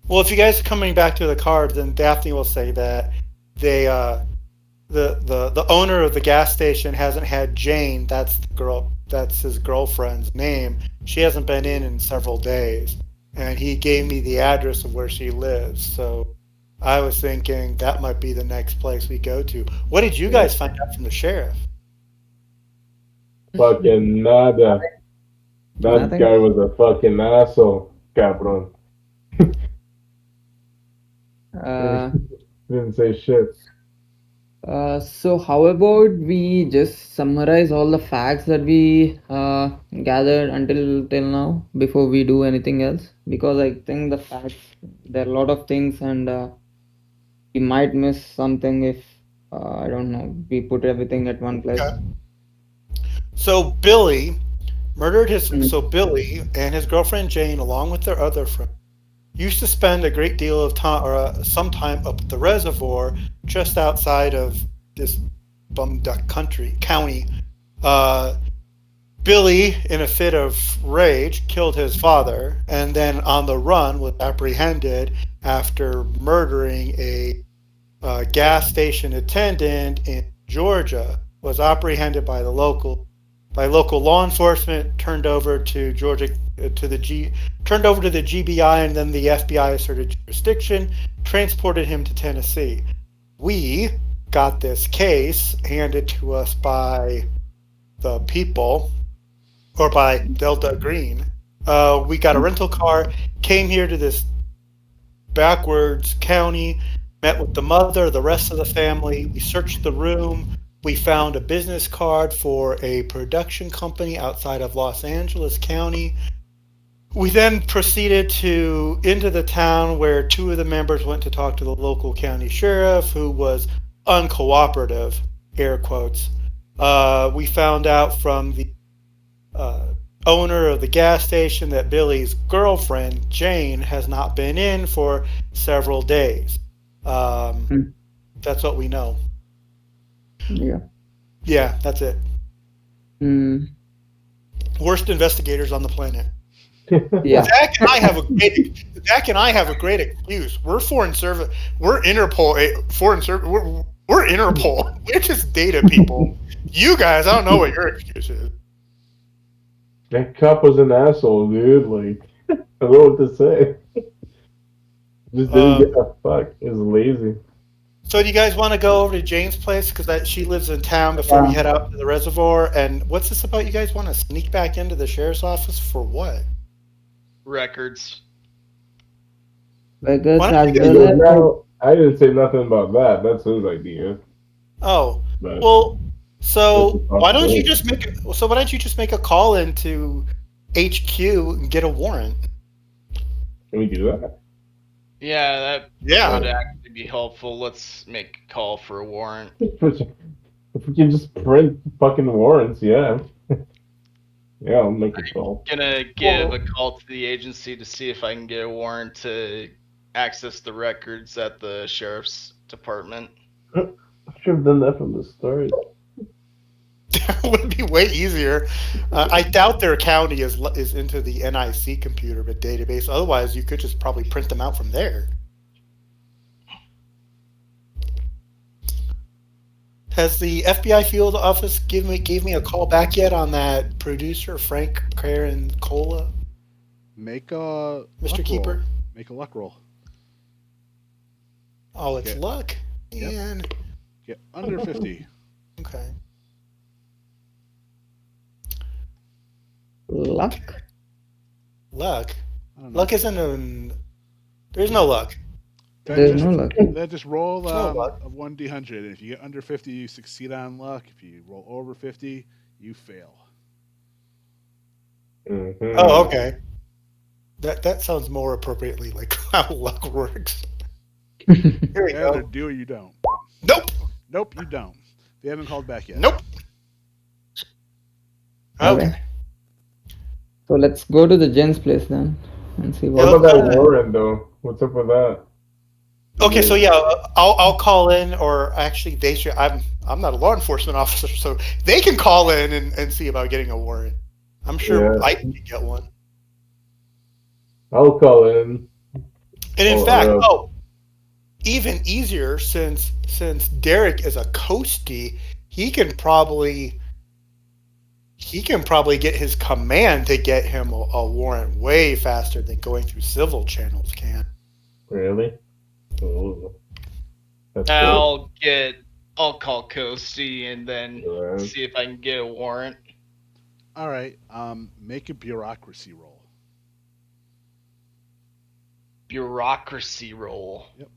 well, if you guys are coming back to the car, then Daphne will say that they the owner of the gas station hasn't had Jane. That's the girl. That's his girlfriend's name. She hasn't been in several days, and he gave me the address of where she lives. So I was thinking that might be the next place we go to. What did you Yeah. guys find out from the sheriff? Fucking nada. That Nothing. guy was a fucking asshole. Cabron. Uh, Didn't say shit. so how about we just summarize all the facts that we gathered until till now before we do anything else? Because I think the facts, there are a lot of things, and we might miss something if I don't know, we put everything at one place. Okay. So Billy murdered his. Mm. So Billy and his girlfriend Jane, along with their other friend, used to spend a great deal of time or some time up at the reservoir just outside of this bumduck country county. Uh, Billy, in a fit of rage, killed his father, and then on the run was apprehended after murdering a gas station attendant in Georgia. Was apprehended by local law enforcement, turned over to Georgia to the G turned over to the GBI, and then the FBI asserted jurisdiction, transported him to Tennessee. We got this case handed to us by the people, or by Delta Green. We got a rental car, came here to this backwards county, met with the mother, the rest of the family. We searched the room. We found a business card for a production company outside of Los Angeles County. We then proceeded to into the town where two of the members went to talk to the local county sheriff, who was uncooperative, air quotes. We found out from the uh, owner of the gas station that Billy's girlfriend, Jane, has not been in for several days. Mm. That's what we know. Yeah. Yeah, that's it. Mm. Worst investigators on the planet. Yeah. Zach and I have a great excuse. We're foreign service. We're Interpol. Foreign service. We're Interpol. We're just data people. You guys, I don't know what your excuse is. That cop was an asshole, dude. Like, I don't know what to say. Just didn't Um, get a fuck. He was lazy. So do you guys want to go over to Jane's place because she lives in town before we Yeah. head out to the reservoir? And what's this about? You guys want to sneak back into the sheriff's office for what? Records. Records Why as don't you Hey, guys? well as like, now, I didn't say nothing about that. That's his idea. Oh, But well. that's So a why don't you possibility. just make a, so why don't you just make a call into HQ and get a warrant? Can we do that? Yeah, that Yeah. would actually be helpful. Let's make a call for a warrant. If we can just print fucking warrants, yeah. Yeah, I'll make a call. Gonna give a call to the agency to see if I can get a warrant to access the records at the sheriff's department. I should have done that from the start. That would be way easier. I doubt their county is into the NIC computer database. Otherwise, you could just probably print them out from there. Has the FBI field office gave me a call back yet on that producer Frank Karen Cola, Make a Mr. luck Keeper? roll. Make a luck roll. Oh, it's Get- luck. Yep. And Get under 50. okay. Luck? Luck. I don't know. Luck isn't an. There's no luck. Then There's just, no luck. then just roll There's no luck. a 1d100. And if you get under 50, you succeed on luck. If you roll over 50, you fail. Mhm. Oh, okay. That sounds more appropriately like how luck works. Here we You either go. do or you don't. Nope. Nope, you don't. They haven't called back yet. Nope. Okay. So let's go to the Jen's place then and see What what. about that warrant though? What's up with that? Okay, so yeah, I'll call in, or actually, they should. I'm not a law enforcement officer, so they can call in and see about getting a warrant. I'm sure Yeah. I can get one. I'll call in. And in Oh, fact, yeah. even easier since Derek is a coastie, he can probably get his command to get him a warrant way faster than going through civil channels can. Really? Oh. That's cool. I'll call Coasty and then Alright. see if I can get a warrant. All right. Make a bureaucracy roll. Bureaucracy roll. Yep.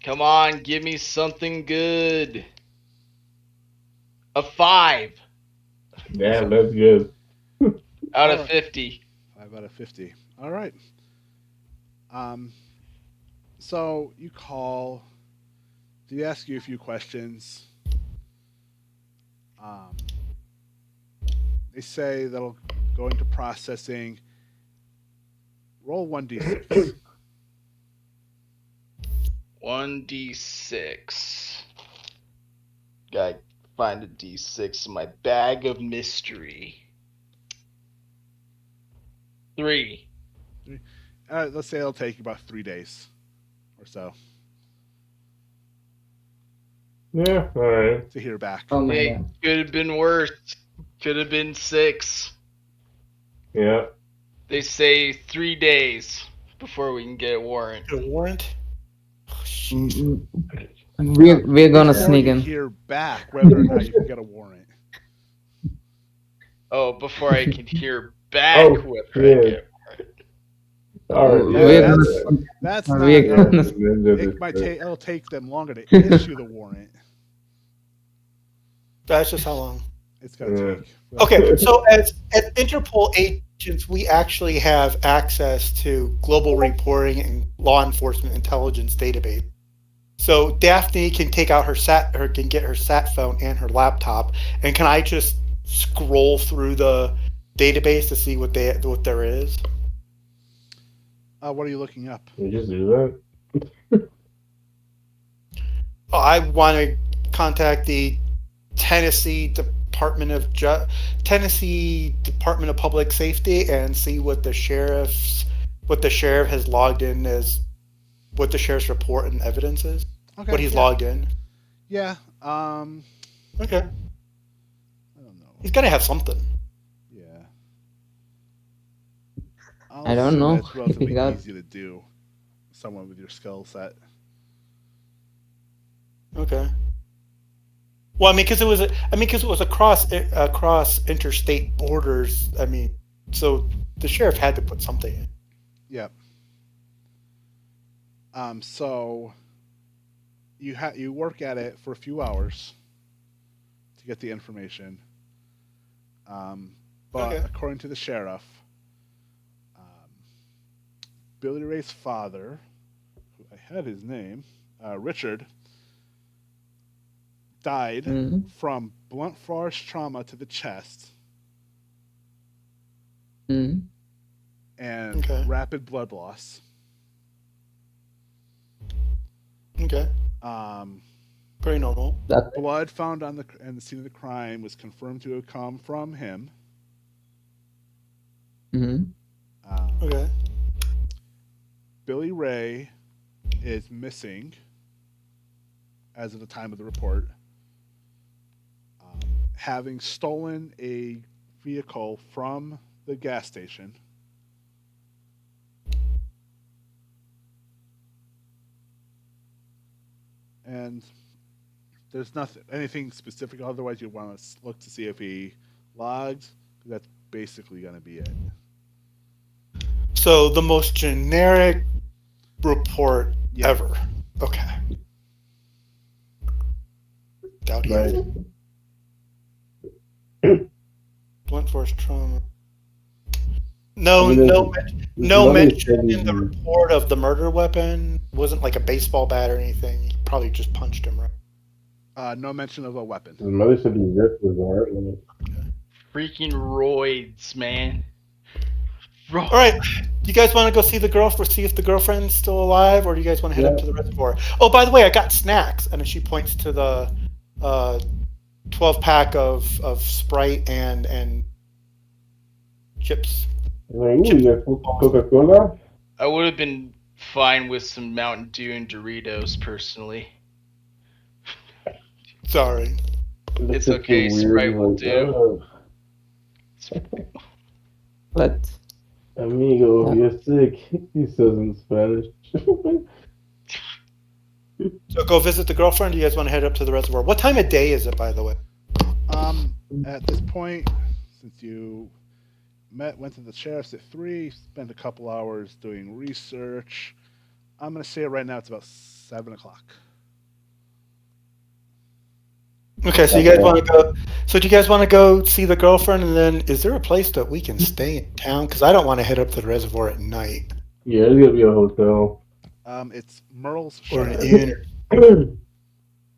Come on, give me something good. A 5 Damn, that's good. out of Alright. 50. 5 out of 50. All right. So you call. Did he ask you a few questions? They say that'll go into processing. Roll 1d6. 1d6. Gotta find a d6 in my bag of mystery. 3. Let's say it'll take about 3 days or so Yeah, alright. to hear back. Oh my It god. could have been worse. Could have been 6. Yeah. They say 3 days before we can get a warrant. Get a warrant? Oh, jeez. We're gonna Before sneak you in. hear back whether or not you can get a warrant. Oh, before I can hear back Oh, whether I shit. get Alright, Yeah, We're yeah. gonna- That's We're not. gonna- It'll take them longer to issue the warrant. That's just how long. It's gonna Yeah. take. Okay, so as Interpol agents, we actually have access to global reporting and law enforcement intelligence database. So Daphne can take out can get her sat phone and her laptop, and can I just scroll through the database to see what there is? What are you looking up? You just do that? Oh, I want to contact the Tennessee Department of Public Safety and see what the sheriff has logged in as, what the sheriff's report and evidence is. Okay. What he's yeah. logged in. Yeah. Okay. I don't know. He's got to have something. Yeah. I don't know. It's relatively That- easy to do. Someone with your skill set. Okay. Well, I mean, because it was across interstate borders. I mean, so the sheriff had to put something in. Yep. So you work at it for a few hours to get the information. But Okay. according to the sheriff, Billy Ray's father, who I had his name, Richard, died Mhm. from blunt force trauma to the chest Mhm. and Okay. rapid blood loss. Okay. Pretty normal. That Blood found on the scene of the crime was confirmed to have come from him. Mhm. Okay. Billy Ray is missing as of the time of the report, having stolen a vehicle from the gas station and there's anything specific. Otherwise, you want to look to see if he logged. That's basically going to be it. So the most generic report Yeah. ever. Okay. Doubt he Right. blunt force trauma. No, I mean, no, no money mention said in the report of the murder weapon. It wasn't like a baseball bat or anything. He probably just punched him, right? No mention of a weapon. his mother said he ripped his heart. Freaking roids, man. All right. Do you guys want to go see the girlfriend, see if the girlfriend's still alive, or do you guys want to head up Yeah. to the reservoir? Oh, by the way, I got snacks, and then she points to the 12-pack of Sprite and chips. Like, ooh, you got Coca-Cola? I would have been fine with some Mountain Dew and Doritos, personally. Sorry. It's okay, Sprite will do. Let's. Amigo, Yeah. you're sick. He says in Spanish. So go visit the girlfriend. Do you guys want to head up to the reservoir? What time of day is it, by the way? At this point, since you went to the sheriff's at 3, spent a couple hours doing research. I'm going to say right now it's about 7 o'clock. Okay, so you guys want to go? So do you guys want to go see the girlfriend, and then is there a place that we can stay in town? Because I don't want to head up to the reservoir at night Yeah, there's gonna be a hotel. It's Merle's or an Sheriff inn.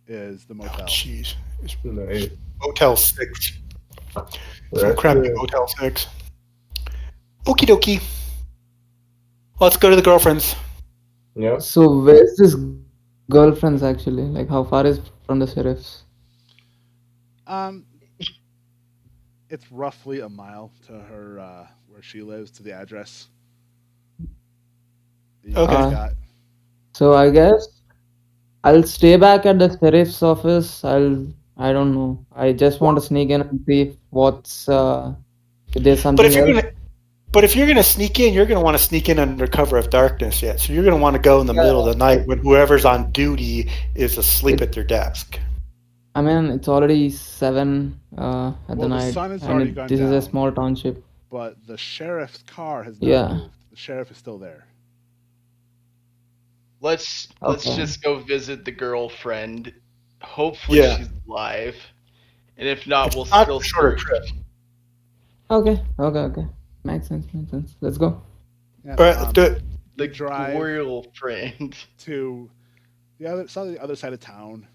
is the Oh, motel. jeez, it's Nice. Motel 6. Some That's crappy it. Motel 6. Okie dokie. Let's go to the girlfriend's. Yep. So where's this girlfriend's actually? Like how far is from the sheriff's? It's roughly a mile to her where she lives, to the address. that you Okay. guys got. So I guess I'll stay back at the sheriff's office. I don't know. I just want to sneak in and see if there's But something if you're else. gonna sneak in, you're gonna want to sneak in under cover of darkness yet. So you're gonna want to go in the Yeah. middle of the night when whoever's on duty is asleep at their desk. I mean, it's already 7 at Well, the the night, sun has and already gone this is a down. small township. But the sheriff's car has not Yeah. moved. The sheriff is still there. Let's Okay. just go visit the girlfriend. Hopefully Yeah. she's alive. And if not, we'll Not still a shorter search. trip. Okay. Makes sense. Let's go. Yeah, All right, let's do it. The You drive girlfriend. to the other side of town.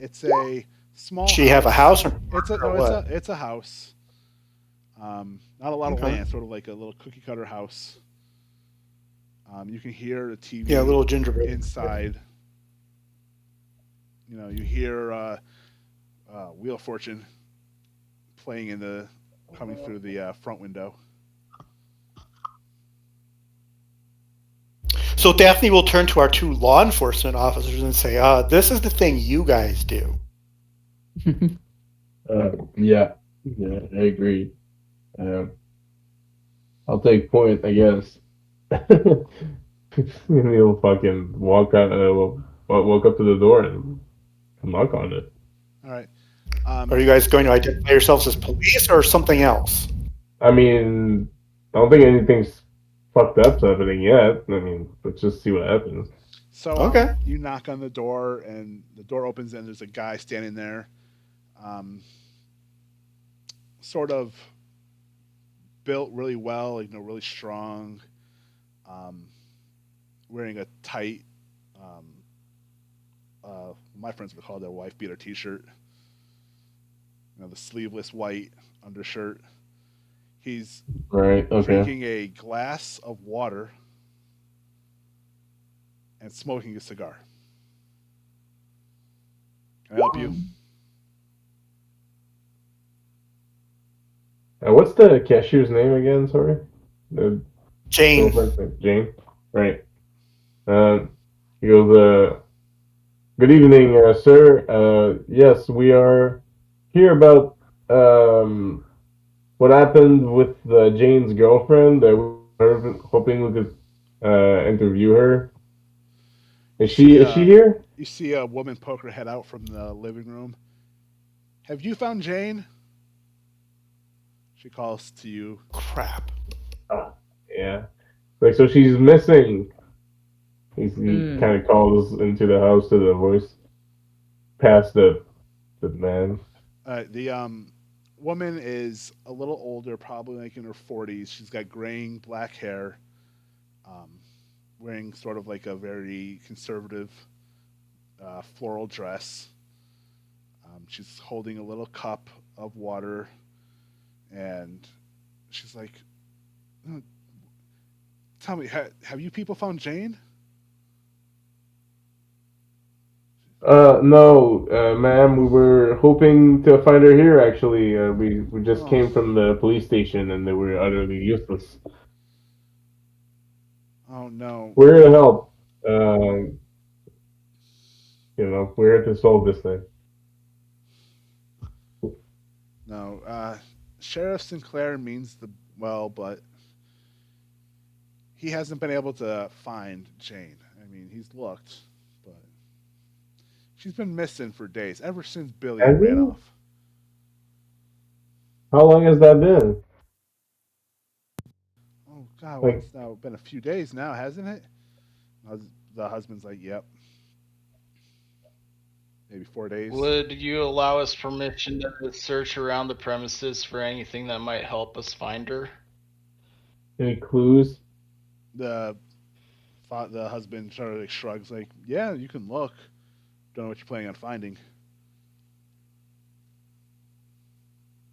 It's a small. Does she have a house or It's or what? it's a house. Not a lot of Okay. land, sort of like a little cookie cutter house. You can hear the TV Yeah, a little gingerbread. inside. You hear Wheel of Fortune playing coming through the front window. So Daphne will turn to our 2 law enforcement officers and say, this is the thing you guys do. Yeah, I agree. I'll take point, I guess. He'll fucking walk up to the door and knock on it. All right. Are you guys going to identify yourselves as police or something else? I mean, I don't think anything's fucked up's happening yet. I mean, let's just see what happens. So Okay. you knock on the door, and the door opens, and there's a guy standing there, sort of built really well, really strong, wearing a tight, my friends would call it a wife beater T-shirt. The sleeveless white undershirt. He's Right, okay. drinking a glass of water and smoking a cigar. Can I help you? What's the cashier's name again? Sorry? The Jane. Jane? Right. He goes, good evening, sir. Yes, we are here about what happened with Jane's girlfriend. We were hoping we could interview her. You Is she see is she here? you see a woman poke her head out from the living room. Have you found Jane? She calls to you. Crap. Ah, yeah. Like so she's missing. He kind of calls into the house to the voice past the man. The woman is a little older, probably like in her 40s. She's got graying black hair, um, wearing sort of like a very conservative floral dress. She's holding a little cup of water, and she's like, "Uh, "Tell me, have you people found Jane?" No, ma'am. We were hoping to find her here. Actually, we just Oh, came from the police station, and they were utterly useless. oh no, We're here to help. We're here to solve this thing. no. Sheriff Sinclair means the well, but he hasn't been able to find Jane. I mean, he's looked, but she's been missing for days, ever since Billy Has ran he? off. How long has that been? Oh God, well, Like, it's now been a few days now, hasn't it? The husband's like, "Yep, maybe 4 days." Would you allow us permission to search around the premises for anything that might help us find her? any clues? The the husband sort of like shrugs, like, "Yeah, you can look. Don't know what you're planning on finding."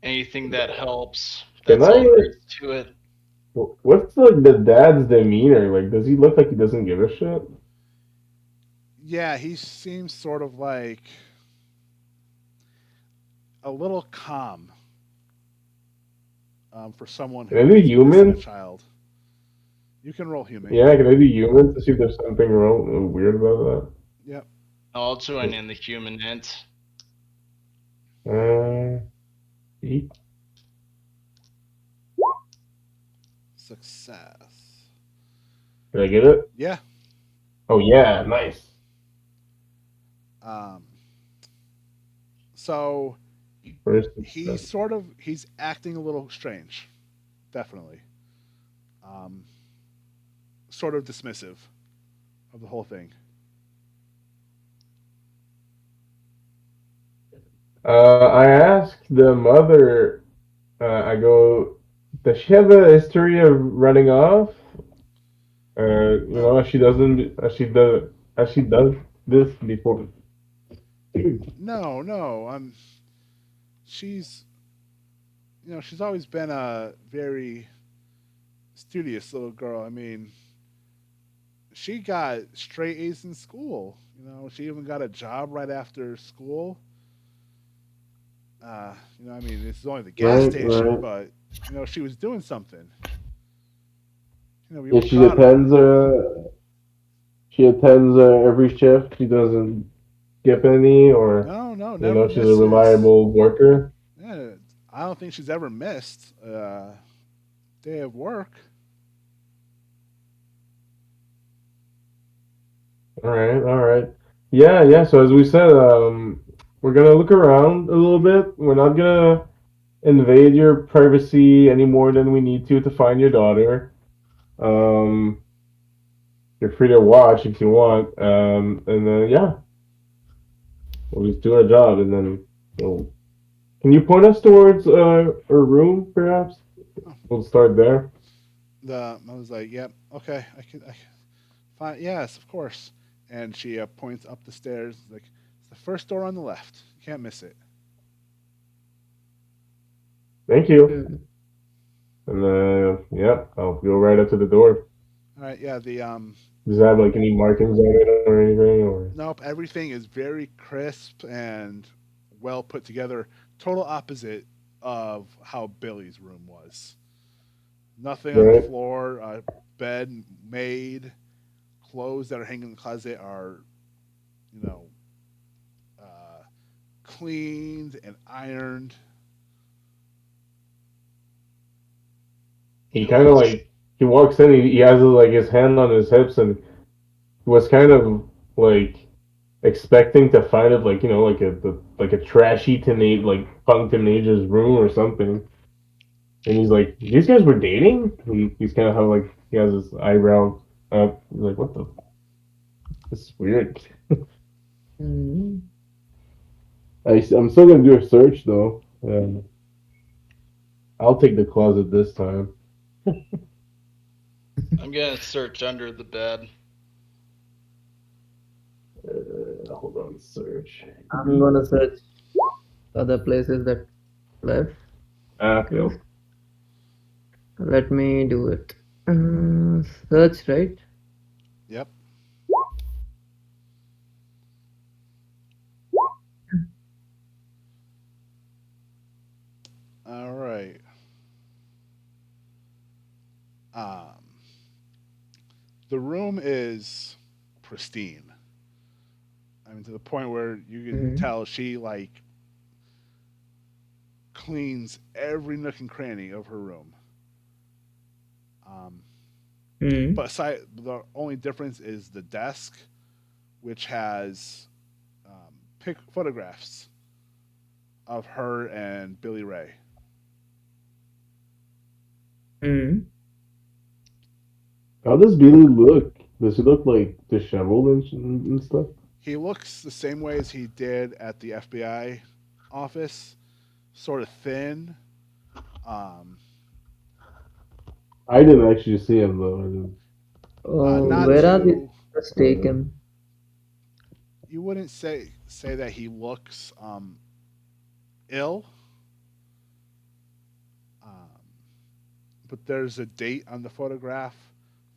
Anything that helps. Can That's I? all there is to it. What's like the dad's demeanor? Like, does he look like he doesn't give a shit? Yeah, he seems sort of like a little calm for someone Can I who do is missing a human? child. You can roll human. Yeah, can I do human to see if there's something wrong weird about Yep. I'll join in the human int. that? Eight. Success. Did I get it? Yeah. Oh yeah, nice. Um, so First he's success. sort of he's acting a little strange, definitely. Um, Sort of dismissive of the whole thing. I asked the mother. I go, does she have a history of running off? Oh As she doesn't, as she does this before. no, no. She's she's always been a very studious little girl. I mean, she got straight A's in school. She even got a job right after school. I mean, this is only the gas Right, station, right. but she was doing something. We Yeah, were proud of her. she attends every shift. She doesn't skip any, or No, no, never she's a misses. reliable worker. Yeah, I don't think she's ever missed a day of work. All right, all right. Yeah, yeah. So as we said, we're gonna look around a little bit. We're not gonna invade your privacy any more than we need to find your daughter. Um, you're free to watch if you want. And then yeah, we'll just do our job, and then we'll. Can you point us towards a room, perhaps? Oh, We'll start there. I was like, "Yep, okay, I can fine, yes, of course." And she points up the stairs, like, "It's the first door on the left. You can't miss it." Thank you. And yeah, I'll go right up to the door. All right, yeah. Does it have like any markings on it or anything? Or Nope, everything is very crisp and well put together. Total opposite of how Billy's room was. Nothing on the right? floor. Bed made. Clothes that are hanging in the closet are, you know, uh, cleaned and ironed. He kind of like he walks in. He has like his hand on his hips, and he was kind of like expecting to find it like like a trashy teenage like punk teenager's room or something. And he's like, these guys were dating. He's kind of how like he has his eyebrow up. He's like, what the? This is weird. Mm. I'm still gonna do a search though. I'll take the closet this time. I'm gonna search under the bed. Hold on, search. I'm gonna search other places that left. Okay. Let me do it. Search, right? Yep. All right. Um, the room is pristine. I mean, to the point where you can Mm. tell she like cleans every nook and cranny of her room. Um, Mm. but the only difference is the desk, which has pic photographs of her and Billy Ray. Mm. How does Billy look? Does he look like disheveled and stuff? He looks the same way as he did at the FBI office, sort of thin. Um, I didn't actually see him though. I didn't. not Where are these too. photos taken? You wouldn't say that he looks ill, um, but there's a date on the photograph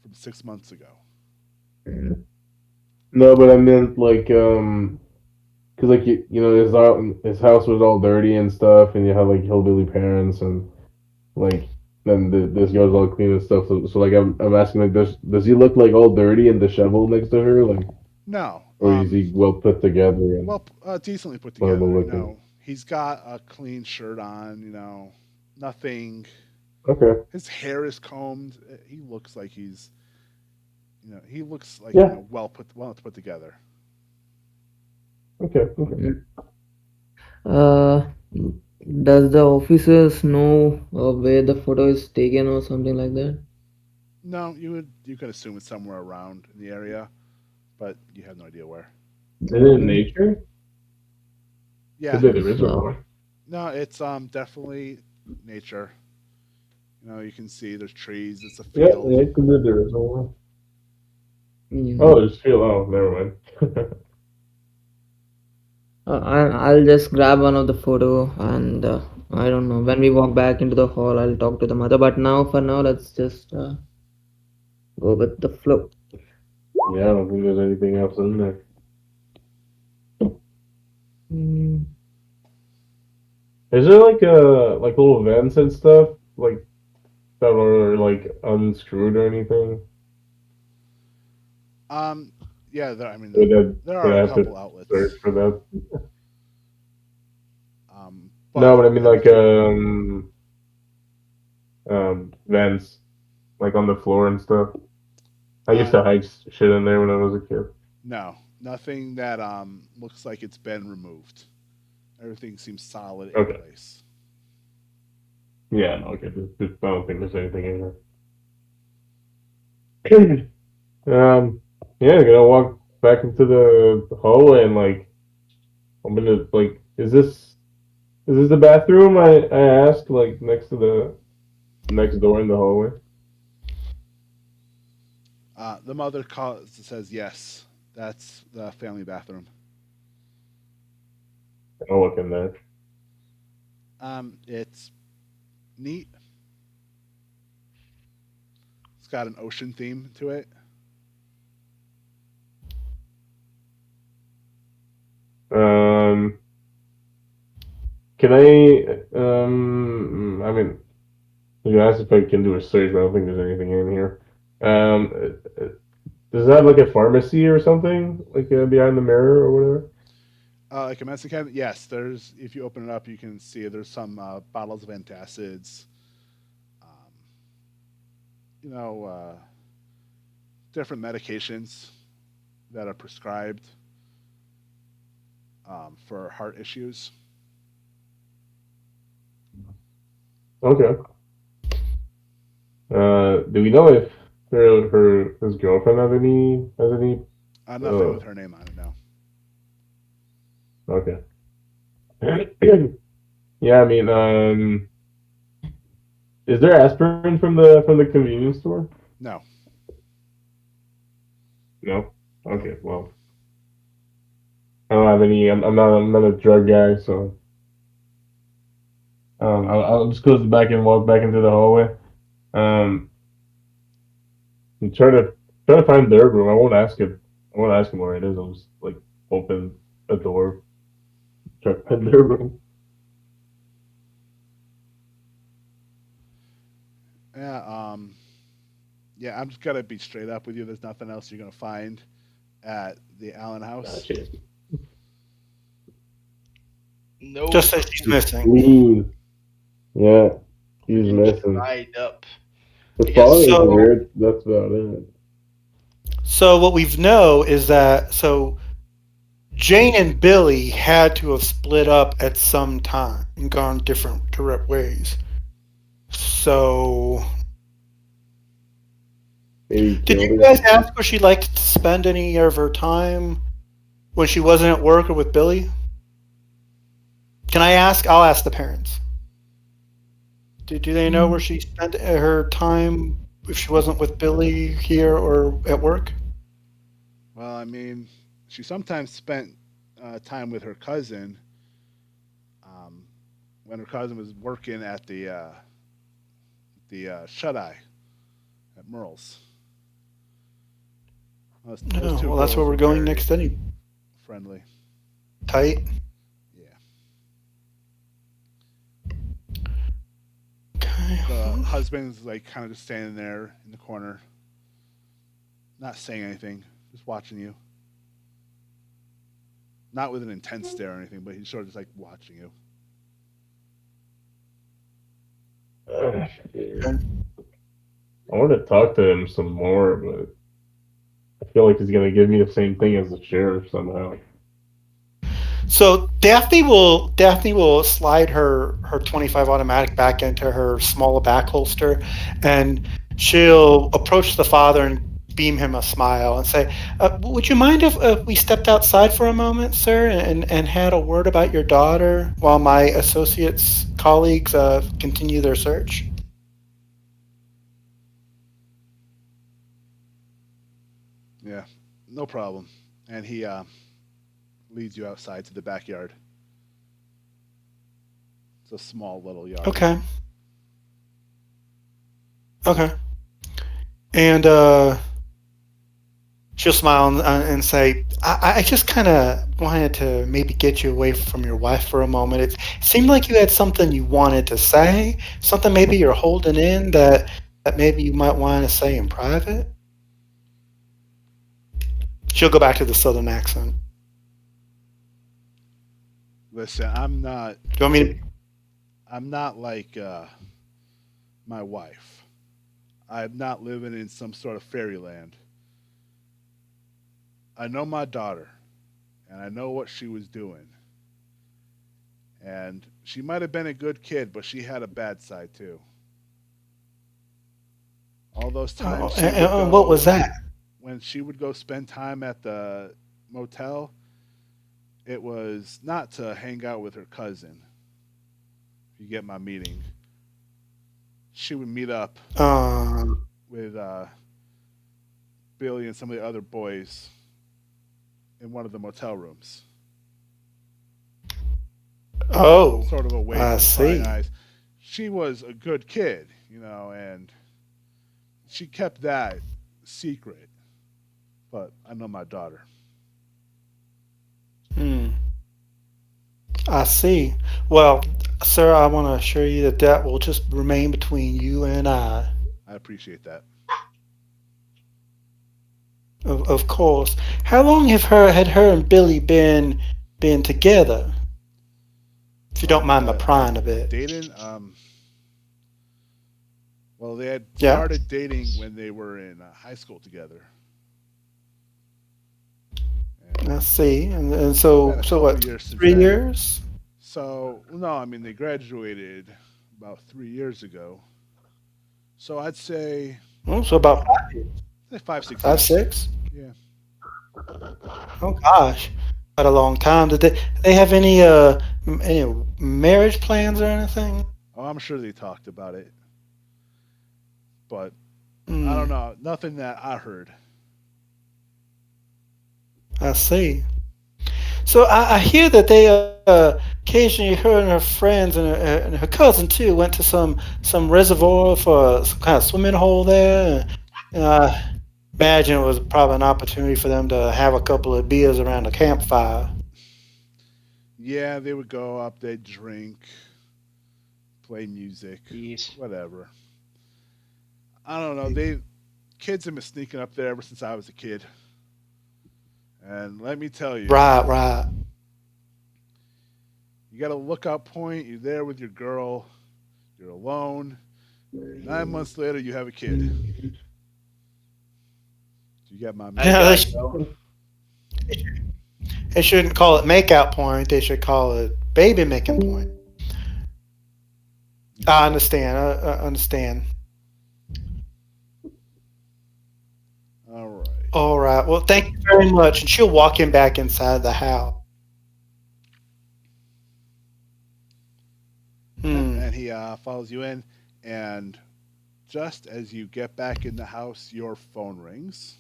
from 6 months ago. Mm. No, but I meant like cause like his house was all dirty and stuff, and you had like hillbilly parents and like then this girl's all clean and stuff. So like I'm asking like does he look like all dirty and disheveled next to her like, No, or is he well put together and well, decently put normal together. looking? He's got a clean shirt on. Nothing. Okay. His hair is combed. He looks like he looks like Yeah. well put together. Okay. Okay. Mm. Uh, does the officers know where the photo is taken or something like that? No, you could assume it's somewhere around in the area, but you have no idea where. Is it in Mm. nature? Could Yeah, be the So, reservoir. no, it's definitely nature. You can see there's trees. It's a Yeah, field. yeah, it could be the reservoir. Oh, mm. there's field. Oh, never mind. I'll just grab one of the photo and I don't know. When we walk back into the hall, I'll talk to the mother. But now, for now, let's just go with the flow. Yeah, I don't think there's anything else in there. Mm. Is there like little vents and stuff like that are like unscrewed or anything? Um, yeah, I mean, Would that there would are I a have to couple outlets, search for that? No, but but I mean like everything. vents like on the floor and stuff. I used Uh, to hide shit in there when I was a kid. no, nothing that looks like it's been removed. Everything seems solid in Okay. place. Yeah, no, okay. I don't think there's anything in there. Yeah, gonna walk back into the hallway and like I'm gonna like, is this the bathroom? I asked like next to the next door in the hallway. The mother says yes. That's the family bathroom. I'll look in there. It's neat. It's got an ocean theme to it. Um, can I? I mean, you asked if I can do a search, but I don't think there's anything in here. Does it have like a pharmacy or something like behind the mirror or whatever? Like a medicine cabinet, yes. There's if you open it up, you can see there's some bottles of antacids. Um, you know, different medications. that are prescribed for heart issues. Okay. Do we know if his girlfriend has any? Nothing with her name on it now. Okay. Yeah, I mean, is there aspirin from the convenience store? No, No. no. Okay. Well, I don't have any. I'm not a drug guy, so I'll just close the back and walk back into the hallway. Um, and try to find their room. I won't ask him. I won't ask him where it is. I'll just like open a door, try to find their room. Yeah, yeah. I'm just gonna be straight up with you. There's nothing else you're gonna find at the Allen house. Gotcha. No Just that she's missing. Food. Yeah, he's freaking missing. dried up. The I guess father's So- there. That's about it. So what we know is that Jane and Billy had to have split up at some time and gone different ways. So Maybe did killed you her. guys ask where she liked to spend any of her time when she wasn't at work or with Billy? Can I ask? I'll ask the parents. Do they know where she spent her time if she wasn't with Billy here or at work? Well, I mean, she sometimes spent time with her cousin um, when her cousin was working at the shut eye at Merle's. Those No. two Well, that's girls where were we're going very next. Any friendly. tight. Yeah. Okay. The husband's like kind of just standing there in the corner, not saying anything, just watching you. Not with an intense stare or anything, but he's sort of just like watching you. I want to talk to him some more, but I feel like he's gonna give me the same thing as the sheriff somehow. So Daphne will slide her 25 automatic back into her small back holster, and she'll approach the father and beam him a smile and say, "Would you mind if we stepped outside for a moment, sir, and had a word about your daughter while my associates colleagues continue their search?" Yeah, no problem. And he leads you outside to the backyard. It's a small little yard. Okay. Okay. And she'll smile and say, I just kind of wanted to maybe get you away from your wife for a moment. It seemed like you had something you wanted to say, something maybe you're holding in that maybe you might want to say in private. She'll go back to the southern accent. Listen, Do you want me to? I'm not like my wife. I'm not living in some sort of fairyland. I know my daughter, and I know what she was doing. And she might have been a good kid, but she had a bad side too. All those times she would And what was go that? when she would go spend time at the motel, it was not to hang out with her cousin. If you get my meaning, she would meet up with Billy and some of the other boys in one of the motel rooms. Oh, Sort of away I from see. prying eyes. She was a good kid, you know, and she kept that secret. But I know my daughter. I see. Well, sir, I want to assure you that that will just remain between you and I. I appreciate that. Of course. How long had her and Billy been together? If you don't mind my prying a bit. Dating, well, they had Yeah. started dating when they were in high school together. I see. And Been so a so couple what? years since 3 then. years? So no, I mean they graduated about 3 years ago. So I'd say Oh, so about 5, 6 five, years. 6. Yeah. Oh gosh, quite a long time. Did they have any marriage plans or anything? Oh, I'm sure they talked about it, but I don't Hmm, know. Nothing that I heard. I see. So I hear that they occasionally her and her friends and her cousin too went to some reservoir for some kind of swimming hole there. And I imagine it was probably an opportunity for them to have a couple of beers around the campfire. Yeah, they would go up, they'd drink, play music, Jeez. whatever. I don't know. They kids have been sneaking up there ever since I was a kid, and let me tell you, Right, right. you got a lookout point. You're there with your girl. You're alone. 9 months later, you have a kid. You got my I man. Yeah, gotta go. they shouldn't call it makeout point. They should call it baby making point. I understand. I understand. All right. All right. Well, thank you very much. And she'll walk him back inside the house. Hmm. And he follows you in, and just as you get back in the house, your phone rings.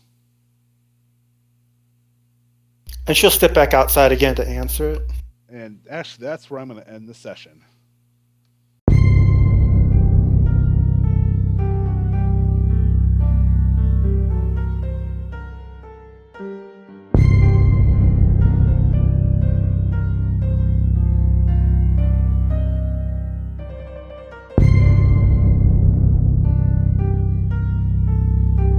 And she'll step back outside again to answer it. And actually, that's where I'm going to end the session.